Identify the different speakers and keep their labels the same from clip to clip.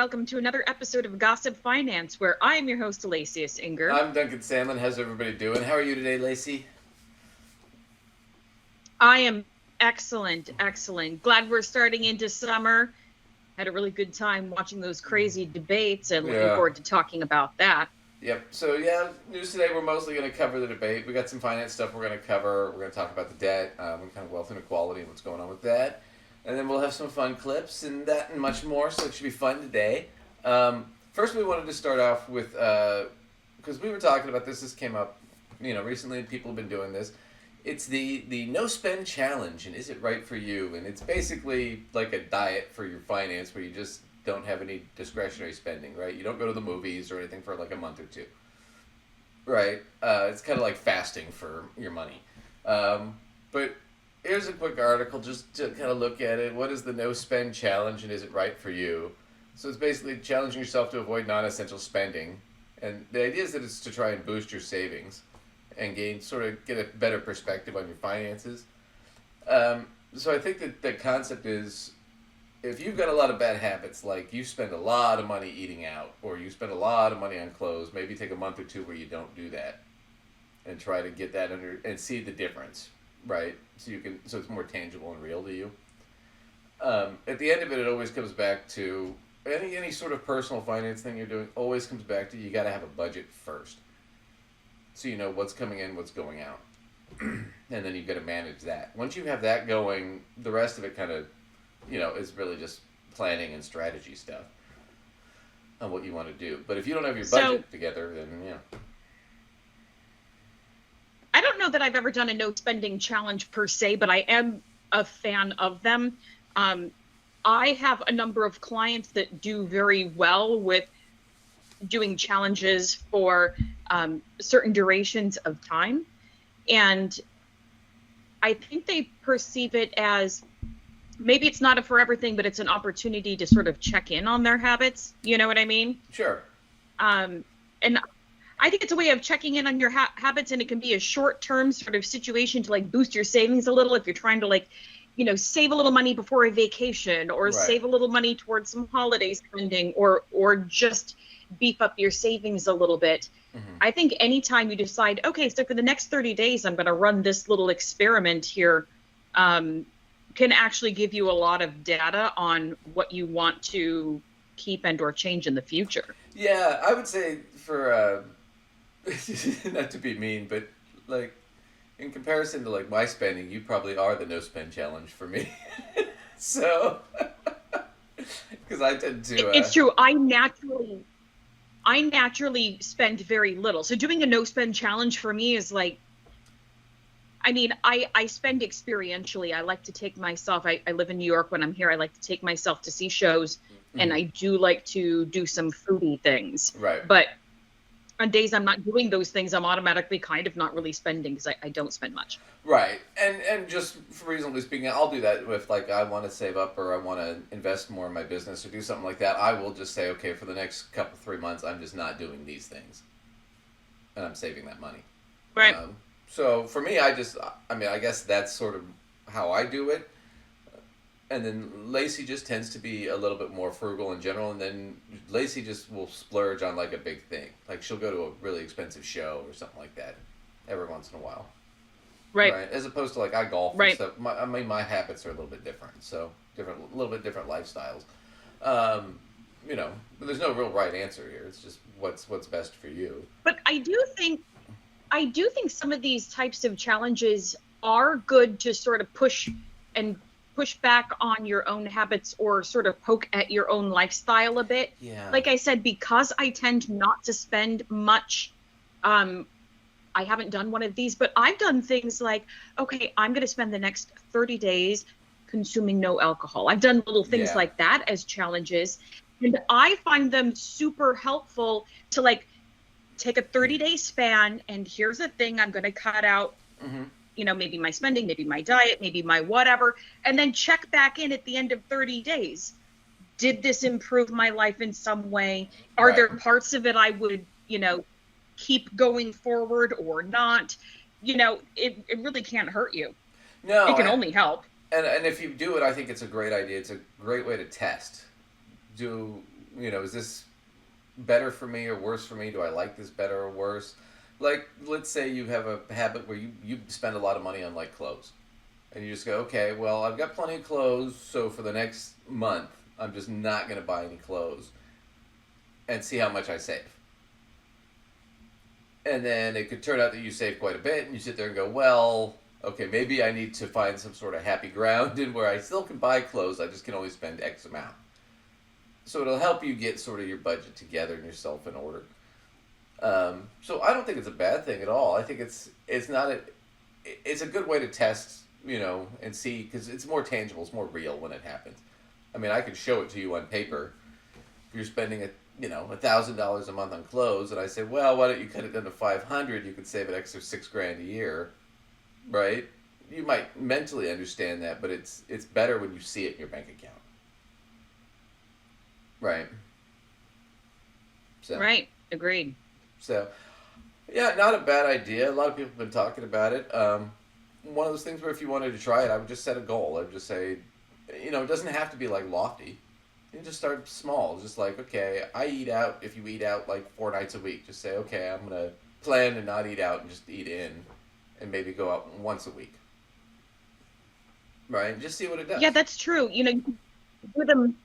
Speaker 1: welcome to another episode of Gossip Finance, where I am your host, Alacius Inger.
Speaker 2: I'm Duncan Sandlin. How's everybody doing? How are you today, Lacey?
Speaker 1: I am excellent, excellent. Glad we're starting into summer. Had a really good time watching those crazy debates and looking
Speaker 2: Yeah.
Speaker 1: forward to talking about that.
Speaker 2: Yep. So, news today, we're mostly going to cover the debate. We got some finance stuff we're going to cover. We're going to talk about the debt, kind of wealth inequality and what's going on with that. And then we'll have some fun clips and that and much more, so it should be fun today. First, we wanted to start off with, because we were talking about this came up, recently, people have been doing this. It's the no spend challenge, and is it right for you? And it's basically like a diet for your finance where you just don't have any discretionary spending, right? You don't go to the movies or anything for like a month or two, right? It's kind of like fasting for your money. But here's a quick article just to kind of look at it. What is the no spend challenge, and is it right for you? So it's basically challenging yourself to avoid non-essential spending, and the idea is that it's to try and boost your savings and get a better perspective on your finances. So I think that the concept is, if you've got a lot of bad habits, like you spend a lot of money eating out, or you spend a lot of money on clothes, maybe take a month or two where you don't do that, and try to get that under and see the difference, right? So it's more tangible and real to you. At the end of it, it always comes back to any sort of personal finance thing you're doing. Always comes back to you got to have a budget first, so you know what's coming in, what's going out, and then you've got to manage that. Once you have that going, the rest of it kind of, is really just planning and strategy stuff on what you want to do. But if you don't have your budget together, then
Speaker 1: I don't know that I've ever done a no spending challenge per se, but I am a fan of them. I have a number of clients that do very well with doing challenges for certain durations of time. And I think they perceive it as, maybe it's not a forever thing, but it's an opportunity to sort of check in on their habits. You know what I mean?
Speaker 2: Sure.
Speaker 1: And I think it's a way of checking in on your habits, and it can be a short-term sort of situation to like boost your savings a little if you're trying to save a little money before a vacation, or
Speaker 2: Right.
Speaker 1: Save a little money towards some holiday spending, or just beef up your savings a little bit.
Speaker 2: Mm-hmm.
Speaker 1: I think anytime you decide, okay, so for the next 30 days, I'm going to run this little experiment here, can actually give you a lot of data on what you want to keep and or change in the future.
Speaker 2: Yeah, I would say for, not to be mean, but like in comparison to like my spending, you probably are the no spend challenge for me. So, because I tend to.
Speaker 1: It's true. I naturally spend very little. So doing a no spend challenge for me is like, I spend experientially. I like to take myself, I live in New York. When I'm here, I like to take myself to see shows, and I do like to do some foodie things.
Speaker 2: Right.
Speaker 1: But on days I'm not doing those things, I'm automatically kind of not really spending, because I don't spend much.
Speaker 2: Right. And just for reasonably speaking, I'll do that if like I want to save up or I want to invest more in my business or do something like that. I will just say, okay, for the next 3 months, I'm just not doing these things, and I'm saving that money.
Speaker 1: Right.
Speaker 2: So for me, I guess that's sort of how I do it. And then Lacey just tends to be a little bit more frugal in general, and then Lacey just will splurge on like a big thing. Like she'll go to a really expensive show or something like that every once in a while.
Speaker 1: Right.
Speaker 2: As opposed to like I golf and
Speaker 1: Right.
Speaker 2: stuff. My habits are a little bit different. So a little bit different lifestyles. But there's no real right answer here. It's just what's best for you.
Speaker 1: But I do think some of these types of challenges are good to sort of push back on your own habits, or sort of poke at your own lifestyle a bit.
Speaker 2: Yeah.
Speaker 1: Like I said, because I tend not to spend much, I haven't done one of these, but I've done things like, okay, I'm going to spend the next 30 days consuming no alcohol. I've done little things like that as challenges, and I find them super helpful to like take a 30-day span, and here's a thing I'm going to cut out.
Speaker 2: Mm-hmm.
Speaker 1: Maybe my spending, maybe my diet, maybe my whatever, and then check back in at the end of 30 days. Did this improve my life in some way? Are there parts of it I would, keep going forward or not? It really can't hurt you.
Speaker 2: No.
Speaker 1: It can only help.
Speaker 2: And if you do it, I think it's a great idea. It's a great way to test. Is this better for me or worse for me? Do I like this better or worse? Like, let's say you have a habit where you spend a lot of money on like clothes, and you just go, okay, well, I've got plenty of clothes, so for the next month, I'm just not going to buy any clothes, and see how much I save. And then it could turn out that you save quite a bit, and you sit there and go, well, okay, maybe I need to find some sort of happy ground in where I still can buy clothes, I just can only spend X amount. So it'll help you get sort of your budget together and yourself in order. So I don't think it's a bad thing at all. I think it's a good way to test, and see, because it's more tangible, it's more real when it happens. I mean, I could show it to you on paper. If you're spending $1,000 a month on clothes, and I say, well, why don't you cut it down to 500? You could save an extra $6,000 a year, right? You might mentally understand that, but it's better when you see it in your bank account. Right. So.
Speaker 1: Right. Agreed.
Speaker 2: So, yeah, not a bad idea. A lot of people have been talking about it. One of those things where if you wanted to try it, I would just set a goal. I would just say, it doesn't have to be like lofty. You can just start small. Just like, okay, I eat out. If you eat out like 4 nights a week, just say, okay, I'm going to plan to not eat out and just eat in, and maybe go out once a week. Right? Just see what it does.
Speaker 1: Yeah, that's true. With them,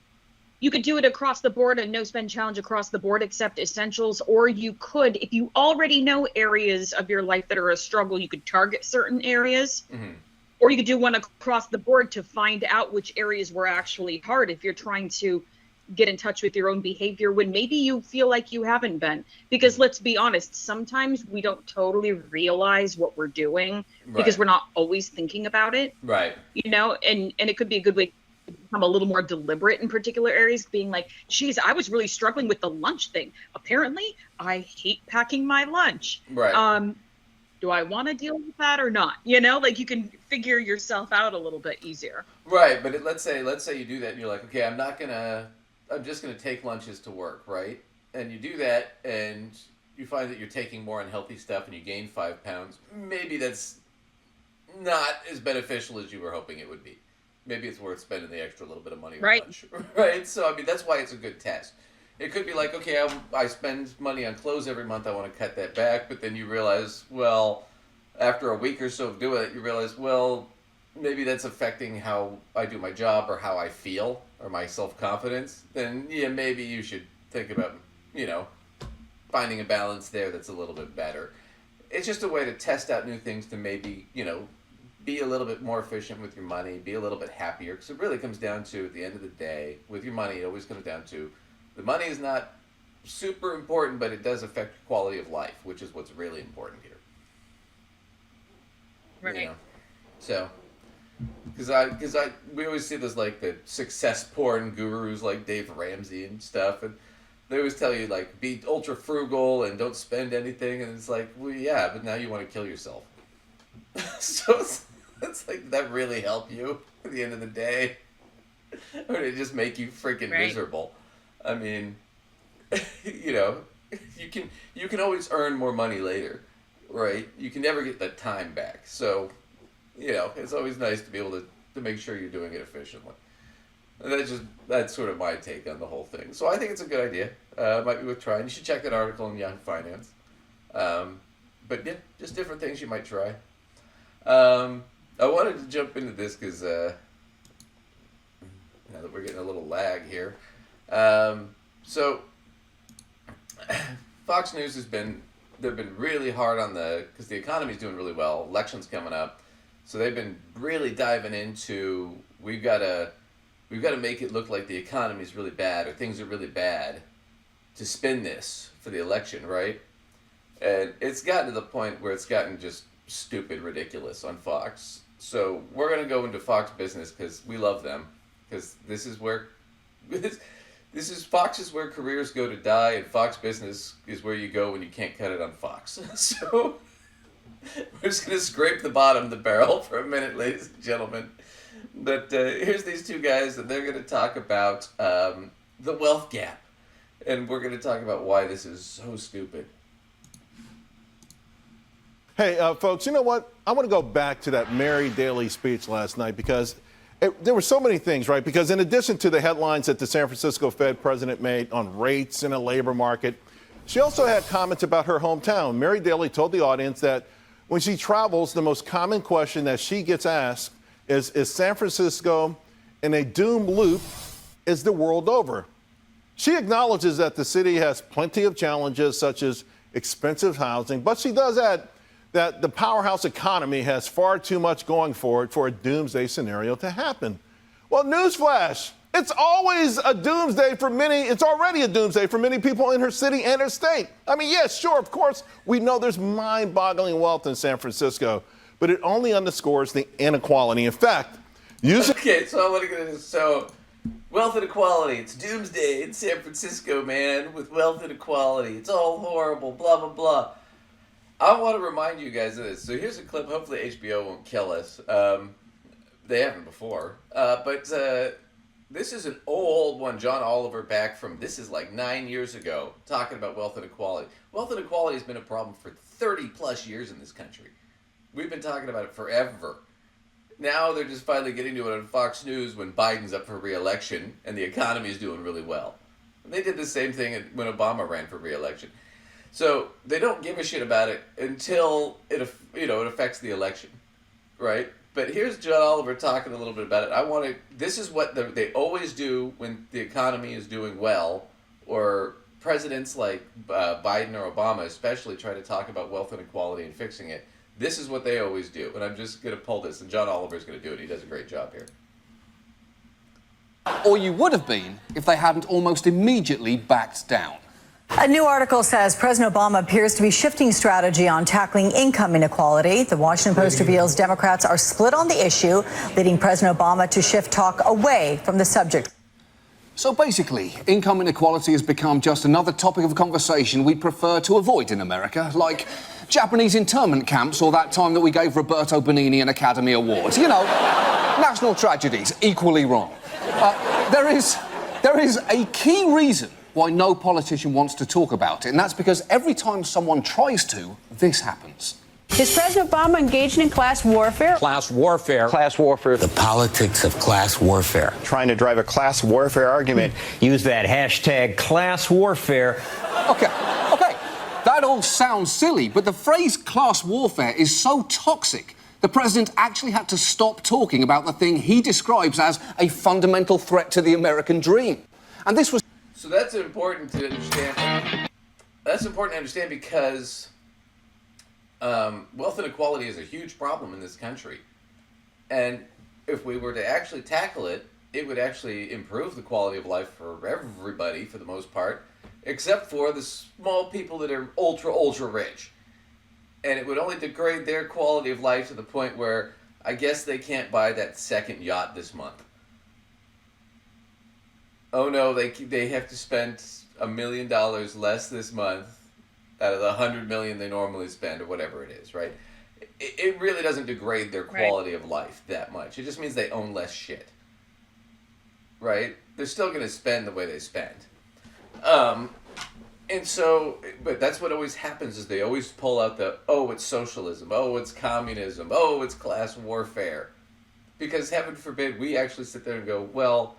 Speaker 1: you could do it across the board, a no spend challenge across the board, except essentials. Or you could, if you already know areas of your life that are a struggle, you could target certain areas.
Speaker 2: Mm-hmm.
Speaker 1: Or you could do one across the board to find out which areas were actually hard if you're trying to get in touch with your own behavior when maybe you feel like you haven't been. Because let's be honest, sometimes we don't totally realize what we're doing because we're not always thinking about it.
Speaker 2: Right.
Speaker 1: And it could be a good way to become a little more deliberate in particular areas, being like, geez, I was really struggling with the lunch thing. Apparently, I hate packing my lunch.
Speaker 2: Right.
Speaker 1: Do I want to deal with that or not? Like you can figure yourself out a little bit easier.
Speaker 2: Right, but let's say you do that and you're like, okay, I'm just gonna take lunches to work, right? And you do that and you find that you're taking more unhealthy stuff and you gain 5 pounds. Maybe that's not as beneficial as you were hoping it would be. Maybe it's worth spending the extra little bit of money on lunch, right? So I mean, that's why it's a good test. It could be like, okay, I spend money on clothes every month. I want to cut that back. But then you realize, well, after a week or so of doing it, you realize, well, maybe that's affecting how I do my job or how I feel or my self-confidence. Then, yeah, maybe you should think about, finding a balance there that's a little bit better. It's just a way to test out new things to maybe, be a little bit more efficient with your money, be a little bit happier. Because it really comes down to, at the end of the day, with your money, it always comes down to, the money is not super important, but it does affect your quality of life, which is what's really important here.
Speaker 1: Right.
Speaker 2: So, we always see this like the success porn gurus like Dave Ramsey and stuff, and they always tell you like be ultra frugal and don't spend anything, and it's like, well, yeah, but now you want to kill yourself. So it's like, did that really help you at the end of the day, or did it just make you freaking miserable? I mean, you can always earn more money later, right? You can never get that time back. So, it's always nice to be able to make sure you're doing it efficiently. And that's sort of my take on the whole thing. So I think it's a good idea. Might be worth trying. You should check that article in Young Finance. But yeah, just different things you might try. I wanted to jump into this because now that we're getting a little lag here. So Fox News they've been really hard on because the economy's doing really well, election's coming up, so they've been really diving into, we've got to make it look like the economy's really bad or things are really bad to spin this for the election, right? And it's gotten to the point where it's gotten just stupid ridiculous on Fox. So we're going to go into Fox Business because we love them, because this is where Fox is where careers go to die, and Fox Business is where you go when you can't cut it on Fox. So we're just going to scrape the bottom of the barrel for a minute, ladies and gentlemen. But here's these two guys, and they're going to talk about the wealth gap. And we're going to talk about why this is so stupid.
Speaker 3: Hey, folks, you know what? I want to go back to that Mary Daly speech last night because There were so many things, right? Because in addition to the headlines that the San Francisco Fed president made on rates and a labor market, she also had comments about her hometown. Mary Daly told the audience that when she travels, the most common question that she gets asked is San Francisco in a doom loop? Is the world over? She acknowledges that the city has plenty of challenges, such as expensive housing, but she does add that the powerhouse economy has far too much going for it for a doomsday scenario to happen. Well, newsflash, it's always a doomsday for many. It's already a doomsday for many people in her city and her state. I mean, yes, sure, of course, we know there's mind-boggling wealth in San Francisco, but it only underscores the inequality. In fact,
Speaker 2: Okay, so I want to get into this. So, wealth inequality. It's doomsday in San Francisco, man, with wealth inequality. It's all horrible, blah, blah, blah. I want to remind you guys of this. So here's a clip. Hopefully HBO won't kill us. They haven't before. But this is an old one. John Oliver back from, this is like 9 years ago, talking about wealth inequality. Wealth inequality has been a problem for 30 plus years in this country. We've been talking about it forever. Now they're just finally getting to it on Fox News when Biden's up for re-election and the economy is doing really well. And they did the same thing when Obama ran for re-election. So they don't give a shit about it until it affects the election, right? But here's John Oliver talking a little bit about it. This is what they always do when the economy is doing well, or presidents like Biden or Obama especially try to talk about wealth inequality and fixing it. This is what they always do. And I'm just going to pull this, and John Oliver's going to do it. He does a great job here.
Speaker 4: Or you would have been if they hadn't almost immediately backed down.
Speaker 5: A new article says President Obama appears to be shifting strategy on tackling income inequality. The Washington Post reveals Democrats are split on the issue, leading President Obama to shift talk away from the subject.
Speaker 4: So basically, income inequality has become just another topic of conversation we prefer to avoid in America, like Japanese internment camps or that time that we gave Roberto Benigni an Academy Award. You know, national tragedies, equally wrong. There is a key reason why no politician wants to talk about it, and that's because every time someone tries to, this happens.
Speaker 6: Is President Obama engaged in class warfare?
Speaker 7: Class warfare.
Speaker 8: Class warfare.
Speaker 7: The politics of class warfare.
Speaker 8: Trying to drive a class warfare argument.
Speaker 7: Use that hashtag class warfare.
Speaker 4: Okay. That all sounds silly, but the phrase class warfare is so toxic, the president actually had to stop talking about the thing he describes as a fundamental threat to the American dream. And this was...
Speaker 2: So that's important to understand. That's important to understand because wealth inequality is a huge problem in this country. And if we were to actually tackle it, it would actually improve the quality of life for everybody, for the most part, except for the small people that are ultra, ultra rich. And it would only degrade their quality of life to the point where I guess they can't buy that second yacht this month. Oh no, they have to spend $1 million less this month out of the $100 million they normally spend, or whatever it is, right? It really doesn't degrade their quality of life that much. It just means they own less shit, right? They're still going to spend the way they spend. And so, but that's what always happens is they always pull out it's socialism, it's communism, it's class warfare. Because heaven forbid we actually sit there and go, well,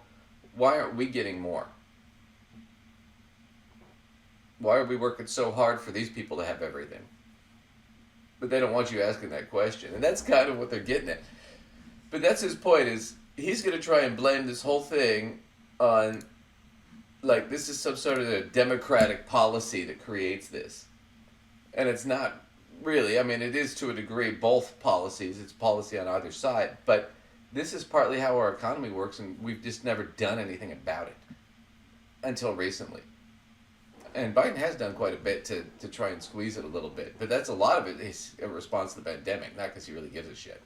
Speaker 2: why aren't we getting more? Why are we working so hard for these people to have everything? But they don't want you asking that question. And that's kind of what they're getting at. But that's his point, is he's going to try and blame this whole thing on, like, this is some sort of a democratic policy that creates this. And it's not really. I mean, it is to a degree both policies. It's policy on either side. But this is partly how our economy works, and we've just never done anything about it until recently. And Biden has done quite a bit to try and squeeze it a little bit. But that's a lot of it is a response to the pandemic, not because he really gives a shit.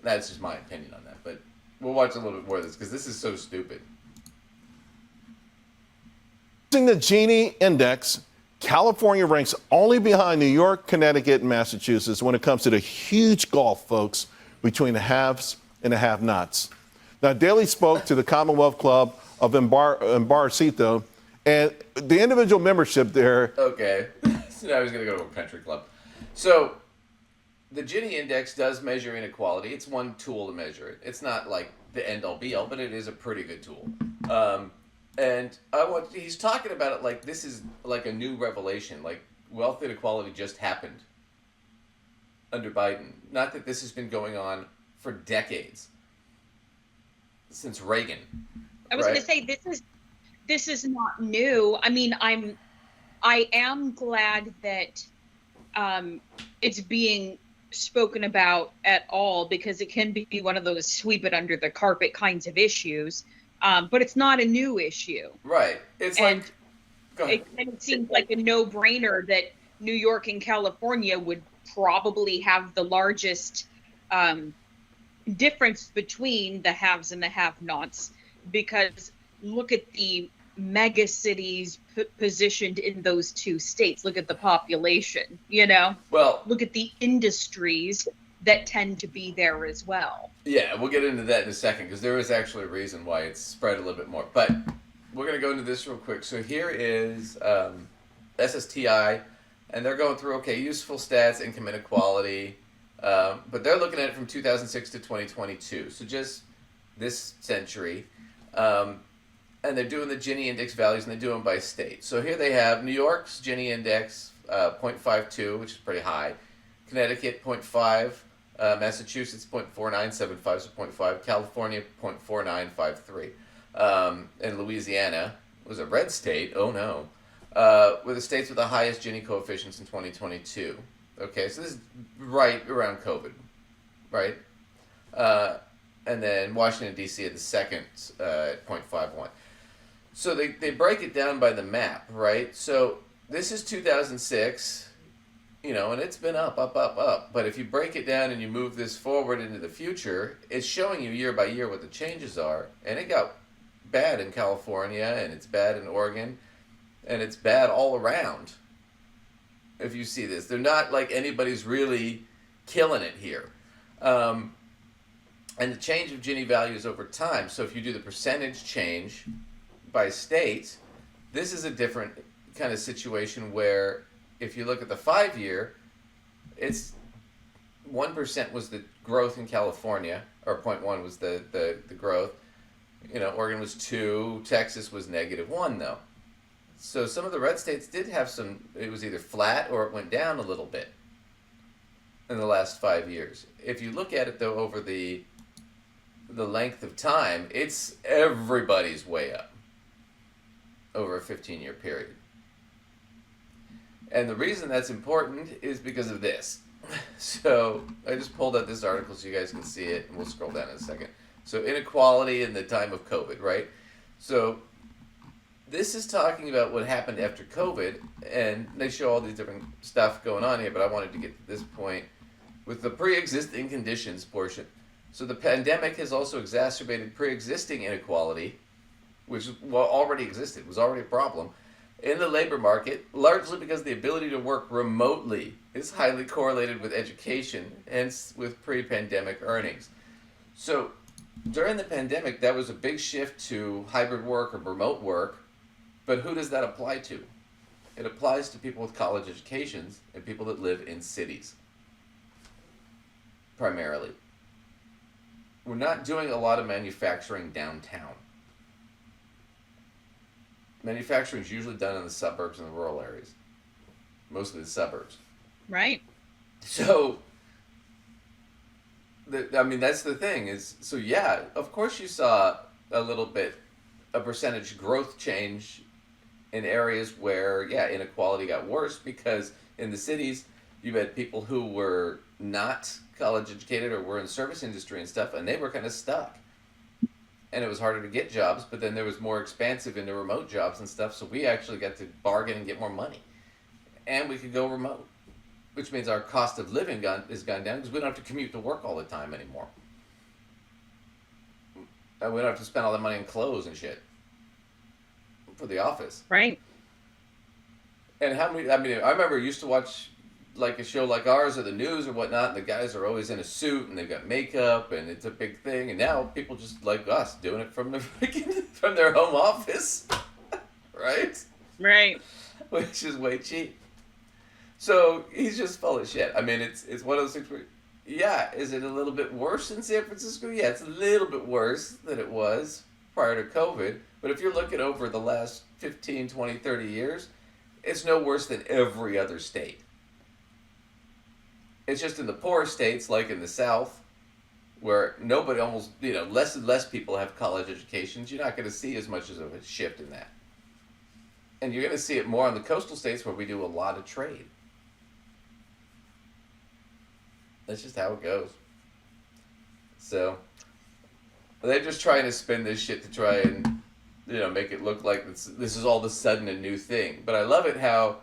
Speaker 2: That's just my opinion on that. But we'll watch a little bit more of this because this is so stupid.
Speaker 3: Using the Gini index, California ranks only behind New York, Connecticut, and Massachusetts when it comes to the huge gulf, folks, between the haves and the have-nots. Now, Daley spoke to the Commonwealth Club of Embarcito, and the individual membership there.
Speaker 2: Okay, so now he's going to go to a country club. So the Gini index does measure inequality. It's one tool to measure it. It's not like the end all be all, but it is a pretty good tool. And he's talking about it like this is like a new revelation, like wealth inequality just happened under Biden. Not that this has been going on for decades, since Reagan.
Speaker 1: I was going to say this is not new. I mean, I am glad that it's being spoken about at all, because it can be one of those sweep it under the carpet kinds of issues. But it's not a new issue.
Speaker 2: Right. It's
Speaker 1: and
Speaker 2: like, go ahead.
Speaker 1: it seems like a no-brainer that New York and California would probably have the largest difference between the haves and the have-nots, because look at the mega cities positioned in those two states. Look at the population,
Speaker 2: Well,
Speaker 1: look at the industries that tend to be there as well.
Speaker 2: yeah, we'll get into that in a second, because there is actually a reason why it's spread a little bit more. But we're going to go into this real quick. So here is SSTI, and they're going through, useful stats, income inequality, but they're looking at it from 2006 to 2022, so just this century. And they're doing the Gini index values, and they do them by state. So here they have New York's Gini index, 0.52, which is pretty high. Connecticut, 0.5. Massachusetts, 0.4975, so 0.5. California, 0.4953. And Louisiana was a red state, oh no, were the states with the highest Gini coefficients in 2022. Okay, so this is right around COVID, right? And then Washington, D.C. at the second at 0.51. So they break it down by the map, right? So this is 2006, and it's been up. But if you break it down and you move this forward into the future, it's showing you year by year what the changes are. And it got bad in California, and it's bad in Oregon, and it's bad all around. If you see this, they're not like anybody's really killing it here. And the change of Gini values over time. So if you do the percentage change by state, this is a different kind of situation where if you look at the 5-year, it's 1% was the growth in California, or 0.1 was the growth. Oregon was 2, Texas was -1 though. So some of the red states did have some, it was either flat or it went down a little bit in the last 5 years. If you look at it though over the length of time, it's everybody's way up over a 15-year period. And the reason that's important is because of this. So I just pulled out this article so you guys can see it, and we'll scroll down in a second. So inequality in the time of COVID, right? So this is talking about what happened after COVID, and they show all these different stuff going on here, but I wanted to get to this point with the pre-existing conditions portion. So the pandemic has also exacerbated pre-existing inequality, which already existed, was already a problem, in the labor market, largely because the ability to work remotely is highly correlated with education, hence with pre-pandemic earnings. So during the pandemic, that was a big shift to hybrid work or remote work, but who does that apply to? It applies to people with college educations and people that live in cities, primarily. We're not doing a lot of manufacturing downtown. Manufacturing is usually done in the suburbs and the rural areas. Mostly the suburbs.
Speaker 1: Right.
Speaker 2: So, that's the thing is, so yeah, of course you saw a percentage growth change in areas where, inequality got worse, because in the cities, you had people who were not college educated or were in service industry and stuff, and they were kind of stuck. And it was harder to get jobs, but then there was more expansive into remote jobs and stuff, so we actually got to bargain and get more money. And we could go remote, which means our cost of living has gone down because we don't have to commute to work all the time anymore. And we don't have to spend all that money on clothes and shit for the office.
Speaker 1: Right.
Speaker 2: And I remember I used to watch like a show like ours or the news or whatnot, and the guys are always in a suit and they've got makeup and it's a big thing. And now people just like us doing it from their home office, right?
Speaker 1: Right.
Speaker 2: Which is way cheap. So he's just full of shit. I mean, it's one of those things where, yeah, is it a little bit worse in San Francisco? Yeah, it's a little bit worse than it was prior to COVID. But if you're looking over the last 15, 20, 30 years, it's no worse than every other state. It's just in the poorer states, like in the South, where nobody almost, less and less people have college educations, you're not going to see as much of a shift in that. And you're going to see it more in the coastal states where we do a lot of trade. That's just how it goes. So, they're just trying to spin this shit to try and, make it look like this is all of a sudden a new thing. But I love it how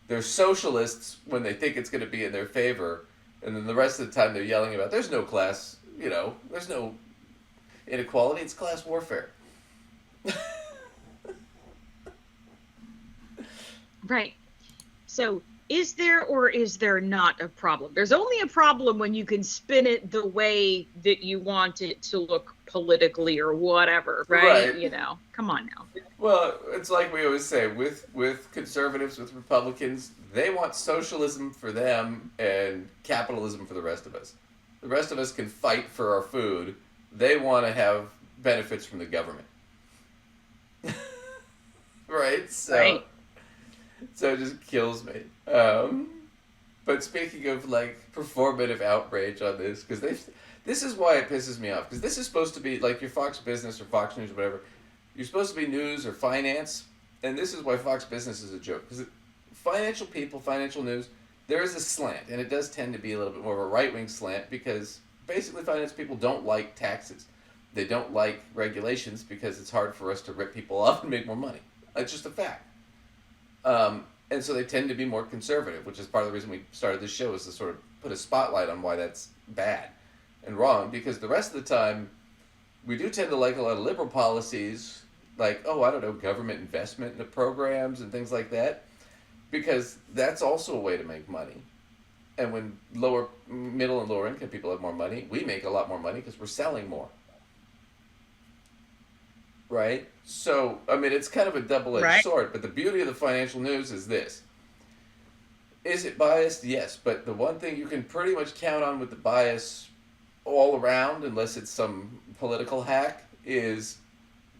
Speaker 2: they're socialists when they think it's going to be in their favor, and then the rest of the time they're yelling about there's no class, there's no inequality, it's class warfare.
Speaker 1: Right. So, is there or is there not a problem? There's only a problem when you can spin it the way that you want it to look politically or whatever, right? Come on now.
Speaker 2: Well, it's like we always say, with conservatives, with Republicans, they want socialism for them and capitalism for the rest of us. The rest of us can fight for our food. They want to have benefits from the government. Right?
Speaker 1: Right.
Speaker 2: So it just kills me. But speaking of performative outrage on this, because this is why it pisses me off. Because this is supposed to be like your Fox Business or Fox News or whatever. You're supposed to be news or finance, and this is why Fox Business is a joke. Because financial people, financial news, there is a slant, and it does tend to be a little bit more of a right-wing slant because basically finance people don't like taxes. They don't like regulations because it's hard for us to rip people off and make more money. That's just a fact. And so they tend to be more conservative, which is part of the reason we started this show, is to sort of put a spotlight on why that's bad and wrong, because the rest of the time, we do tend to like a lot of liberal policies, like, government investment into programs and things like that, because that's also a way to make money. And when middle and lower income people have more money, we make a lot more money because we're selling more. Right? So, I mean, it's kind of a double-edged sword, but the beauty of the financial news is this. Is it biased? Yes, but the one thing you can pretty much count on with the bias all around, unless it's some political hack, is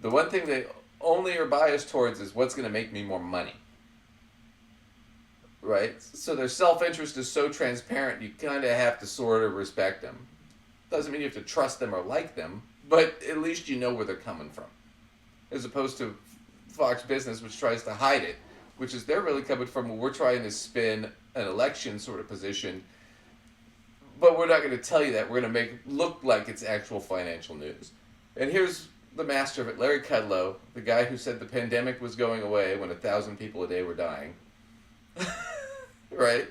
Speaker 2: the one thing they only are biased towards is what's going to make me more money. Right? So their self-interest is so transparent, you kind of have to sort of respect them. Doesn't mean you have to trust them or like them, but at least you know where they're coming from. As opposed to Fox Business, which tries to hide it, which is they're really coming from where we're trying to spin an election sort of position, but we're not going to tell you that. We're going to make it look like it's actual financial news. And here's the master of it, Larry Kudlow, the guy who said the pandemic was going away when 1,000 people a day were dying. Right?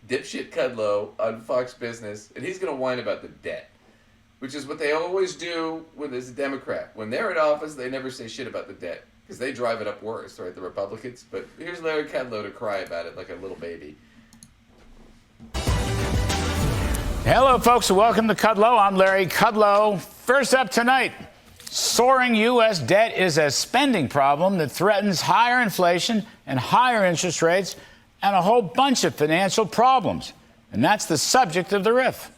Speaker 2: Dipshit Kudlow on Fox Business, and he's going to whine about the debt. Which is what they always do when there's a Democrat. When they're in office, they never say shit about the debt. Because they drive it up worse, right? The Republicans. But here's Larry Kudlow to cry about it like a little baby.
Speaker 9: Hello, folks, and welcome to Kudlow. I'm Larry Kudlow. First up tonight, soaring U.S. debt is a spending problem that threatens higher inflation and higher interest rates and a whole bunch of financial problems. And that's the subject of the riff.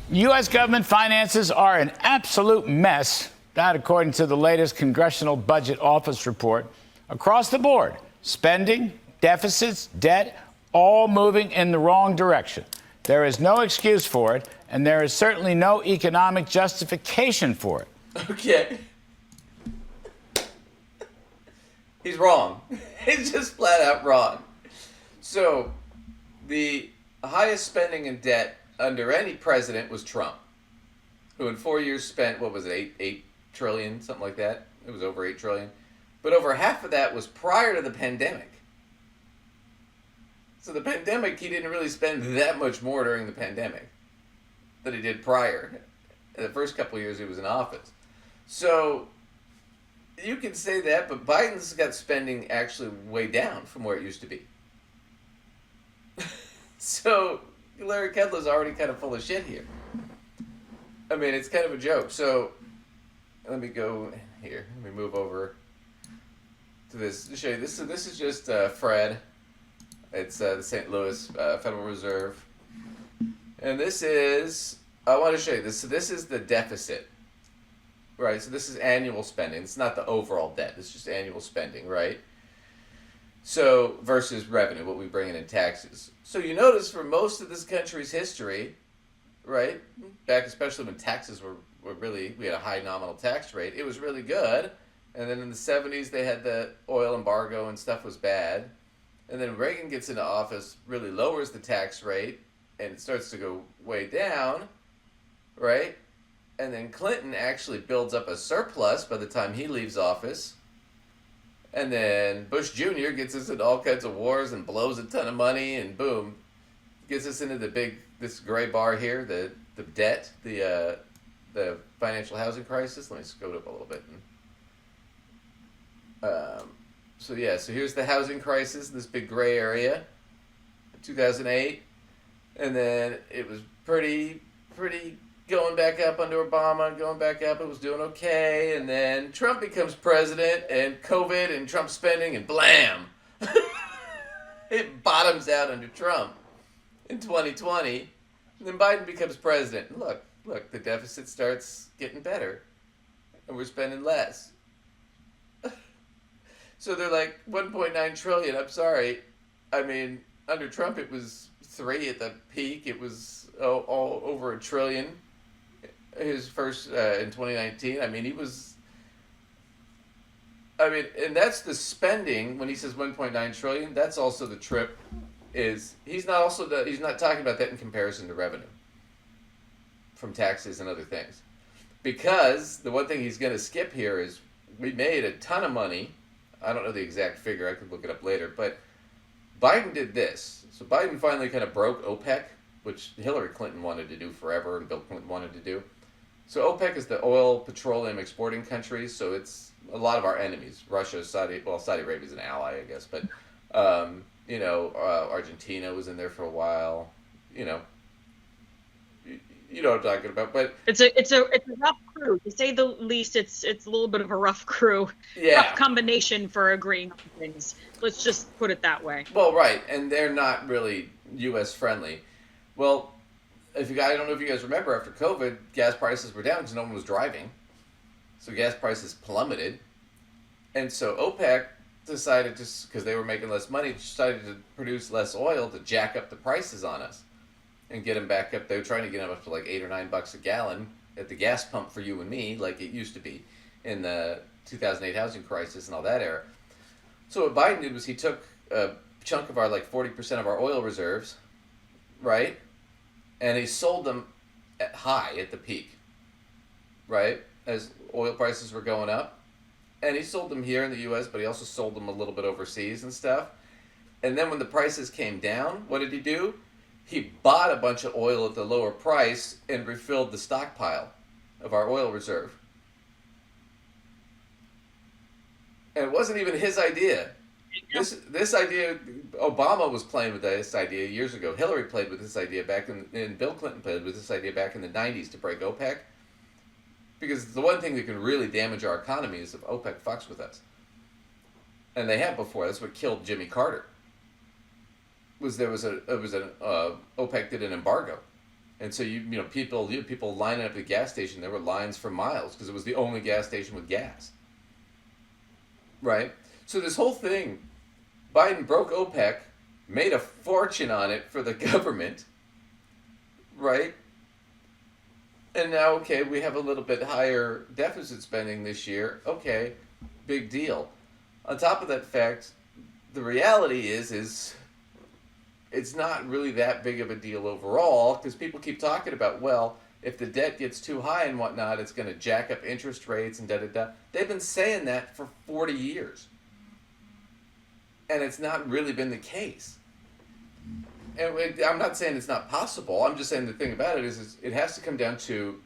Speaker 9: U.S. government finances are an absolute mess. That, according to the latest Congressional Budget Office report. Across the board, spending, deficits, debt, all moving in the wrong direction. There is no excuse for it, and there is certainly no economic justification for it.
Speaker 2: Okay. He's wrong. He's just flat out wrong. So, the highest spending in debt under any president was Trump, who in 4 years spent, what was it, 8 trillion, something like that? It was over 8 trillion. But over half of that was prior to the pandemic. So the pandemic, he didn't really spend that much more during the pandemic than he did prior. In the first couple of years he was in office. So you can say that, but Biden's got spending actually way down from where it used to be. So Larry Kudlow's already kind of full of shit here. I mean, it's kind of a joke. So let me go here. Let me move over. to this to show you. This is just Fred. It's the St. Louis Federal Reserve, and this is. I want to show you this. So this is the deficit, right? So this is annual spending. It's not the overall debt. It's just annual spending, right? So versus revenue, what we bring in taxes. So you notice for most of this country's history, right, back especially when taxes were really, we had a high nominal tax rate, it was really good. And then in the 70s, they had the oil embargo and stuff was bad. And then Reagan gets into office, really lowers the tax rate, and it starts to go way down, right? And then Clinton actually builds up a surplus by the time he leaves office. And then Bush Jr. gets us into all kinds of wars and blows a ton of money, and boom, gets us into this gray bar here, the debt, the financial housing crisis. Let me scoot up a little bit. So here's the housing crisis, this big gray area, 2008, and then it was pretty going back up under Obama, going back up. It was doing okay, and then Trump becomes president, and COVID and Trump spending, and blam, it bottoms out under Trump in 2020. And then Biden becomes president. And look, the deficit starts getting better, and we're spending less. So they're like 1.9 trillion. I'm sorry. I mean, under Trump it was 3 at the peak. It was all over $1 trillion. His first in 2019. I mean, and that's the spending. When he says 1.9 trillion, that's also the trip. He's not talking about that in comparison to revenue from taxes and other things, because the one thing he's going to skip here is we made a ton of money. I don't know the exact figure. I could look it up later. But Biden did this. So Biden finally kind of broke OPEC, which Hillary Clinton wanted to do forever and Bill Clinton wanted to do. So OPEC is the oil, petroleum exporting countries. So it's a lot of our enemies. Russia, Saudi Arabia is an ally, I guess. But, Argentina was in there for a while. You know what I'm talking about, but
Speaker 1: it's a rough crew, to say the least. It's a little bit of a rough crew, rough combination for agreeing on things. Let's just put it that way.
Speaker 2: Well, right, and they're not really U.S. friendly. Well, I don't know if you guys remember, after COVID, gas prices were down because no one was driving, so gas prices plummeted, and so OPEC decided, just because they were making less money, decided to produce less oil to jack up the prices on us and get them back up. They were trying to get them up to like $8 or $9 a gallon at the gas pump for you and me, like it used to be in the 2008 housing crisis and all that era. So what Biden did was he took a chunk of our 40% of our oil reserves, right, and he sold them at the peak, right, as oil prices were going up. And he sold them here in the U.S., but he also sold them a little bit overseas and stuff. And then when the prices came down, what did he do? He bought a bunch of oil at the lower price and refilled the stockpile of our oil reserve. And it wasn't even his idea. This idea, Obama was playing with this idea years ago. Hillary played with this idea and Bill Clinton played with this idea back in the 90s to break OPEC. Because the one thing that can really damage our economy is if OPEC fucks with us. And they have before. That's what killed Jimmy Carter. OPEC did an embargo, and so people lining up at the gas station. There were lines for miles because it was the only gas station with gas. Right. So this whole thing, Biden broke OPEC, made a fortune on it for the government. Right. And now, okay, we have a little bit higher deficit spending this year. Okay, big deal. On top of that fact, the reality is it's not really that big of a deal overall, because people keep talking about, well, if the debt gets too high and whatnot, it's going to jack up interest rates and da-da-da. They've been saying that for 40 years. And it's not really been the case. And I'm not saying it's not possible. I'm just saying the thing about it is it has to come down to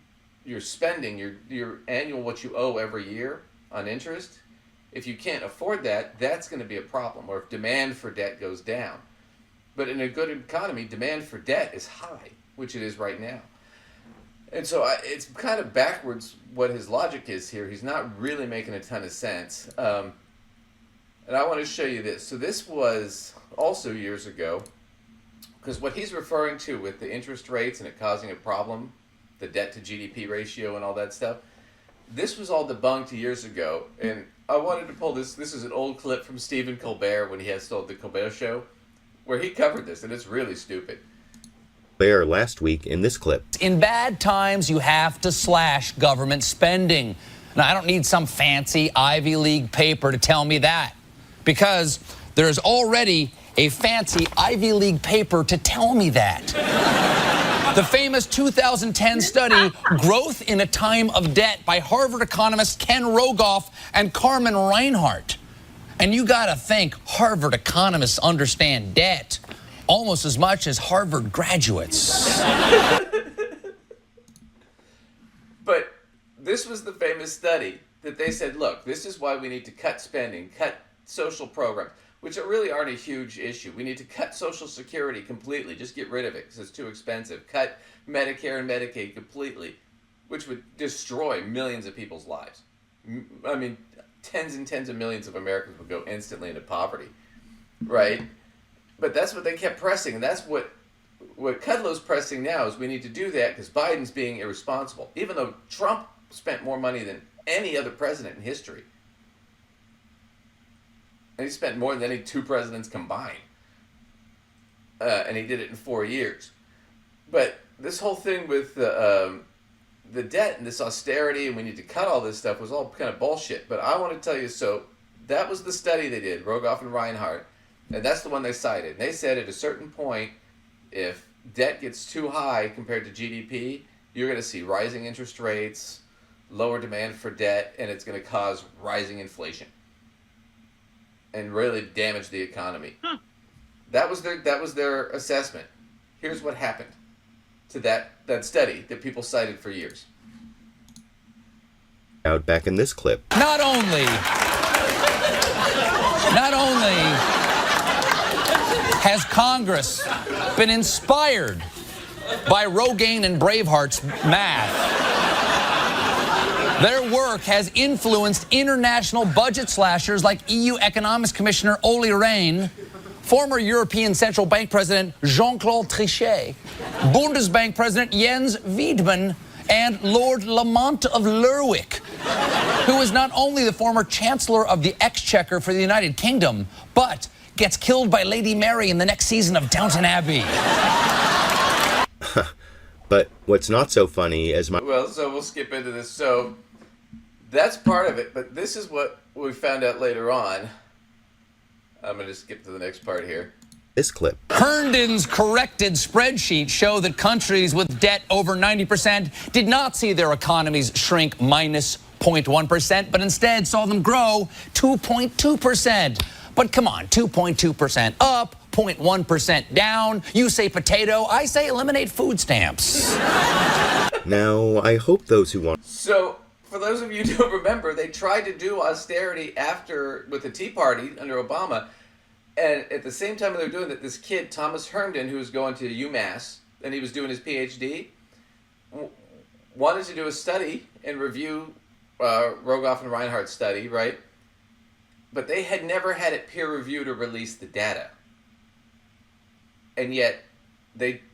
Speaker 2: your spending, your annual, what you owe every year on interest. If you can't afford that, that's going to be a problem. Or if demand for debt goes down. But in a good economy, demand for debt is high, which it is right now. And so it's kind of backwards what his logic is here. He's not really making a ton of sense. And I want to show you this. So this was also years ago, because what he's referring to with the interest rates and it causing a problem, the debt to GDP ratio and all that stuff, this was all debunked years ago. And I wanted to pull this. This is an old clip from Stephen Colbert when he had still the Colbert Show, where he covered this, and it's really stupid.
Speaker 10: Colbert last week in this clip.
Speaker 11: In bad times, you have to slash government spending. Now, I don't need some fancy Ivy League paper to tell me that, because there's already a fancy Ivy League paper to tell me that. The famous 2010 study, Growth in a Time of Debt, by Harvard economists Ken Rogoff and Carmen Reinhart. And you gotta think Harvard economists understand debt almost as much as Harvard graduates.
Speaker 2: But this was the famous study that they said, look, this is why we need to cut spending, cut social programs, which really aren't a huge issue. We need to cut Social Security completely, just get rid of it because it's too expensive. Cut Medicare and Medicaid completely, which would destroy millions of people's lives. I mean, tens and tens of millions of Americans would go instantly into poverty, right? But that's what they kept pressing, and that's what Kudlow's pressing now is we need to do that because Biden's being irresponsible, even though Trump spent more money than any other president in history. And he spent more than any two presidents combined. And he did it in 4 years. But this whole thing with the debt and this austerity and we need to cut all this stuff was all kind of bullshit. But I want to tell you, so that was the study they did, Rogoff and Reinhart. And that's the one they cited. And they said at a certain point, if debt gets too high compared to GDP, you're going to see rising interest rates, lower demand for debt, and it's going to cause rising inflation and really damage the economy. That was their assessment. Here's what happened to that study that people cited for years.
Speaker 10: Out back in this clip.
Speaker 11: Not only has Congress been inspired by Rogaine and Braveheart's math, their work has influenced international budget slashers like EU Economics Commissioner Olli Rehn, former European Central Bank President Jean-Claude Trichet, Bundesbank President Jens Wiedmann, and Lord Lamont of Lerwick, who is not only the former Chancellor of the Exchequer for the United Kingdom, but gets killed by Lady Mary in the next season of Downton Abbey.
Speaker 10: But what's not so funny is
Speaker 2: Well, so we'll skip into this. So that's part of it, but this is what we found out later on. I'm going to skip to the next part here.
Speaker 10: This clip.
Speaker 11: Herndon's corrected spreadsheet show that countries with debt over 90% did not see their economies shrink minus 0.1%, but instead saw them grow 2.2%. But come on, 2.2% up, 0.1% down. You say potato, I say eliminate food stamps.
Speaker 10: Now, I hope those who want...
Speaker 2: So, for those of you who don't remember, they tried to do austerity with the Tea Party under Obama. And at the same time they were doing that, this kid, Thomas Herndon, who was going to UMass, and he was doing his PhD, wanted to do a study and review Rogoff and Reinhart's study, right? But they had never had it peer-reviewed or released the data. And yet,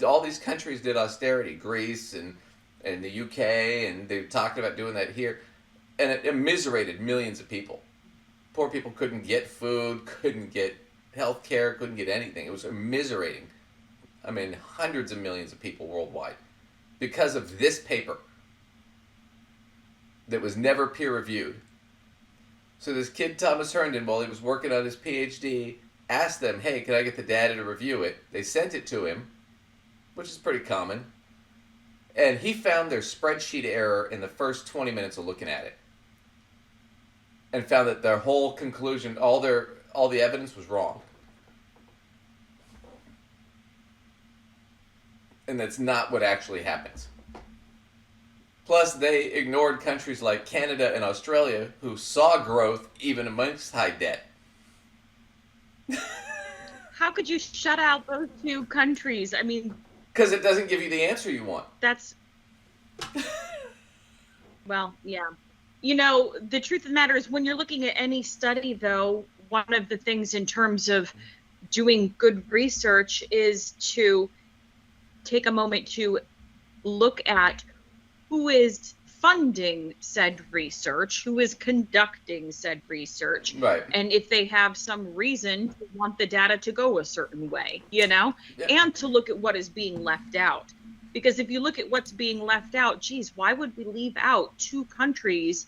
Speaker 2: all these countries did austerity, Greece and the UK, and they talked about doing that here. And it immiserated millions of people. Poor people couldn't get food, couldn't get health care, couldn't get anything. It was immiserating. I mean, hundreds of millions of people worldwide because of this paper that was never peer-reviewed. So this kid, Thomas Herndon, while he was working on his PhD, asked them, hey, can I get the data to review it? They sent it to him, which is pretty common. And he found their spreadsheet error in the first 20 minutes of looking at it. And found that their whole conclusion, all the evidence was wrong. And that's not what actually happens. Plus, they ignored countries like Canada and Australia, who saw growth even amongst high debt.
Speaker 1: How could you shut out those two countries? I mean...
Speaker 2: Because it doesn't give you the answer you want.
Speaker 1: That's... Well, yeah. You know, the truth of the matter is when you're looking at any study, though, one of the things in terms of doing good research is to take a moment to look at who is funding said research, who is conducting said research,
Speaker 2: Right.
Speaker 1: and if they have some reason to want the data to go a certain way, you know, and to look at what is being left out. Because if you look at what's being left out, geez, why would we leave out two countries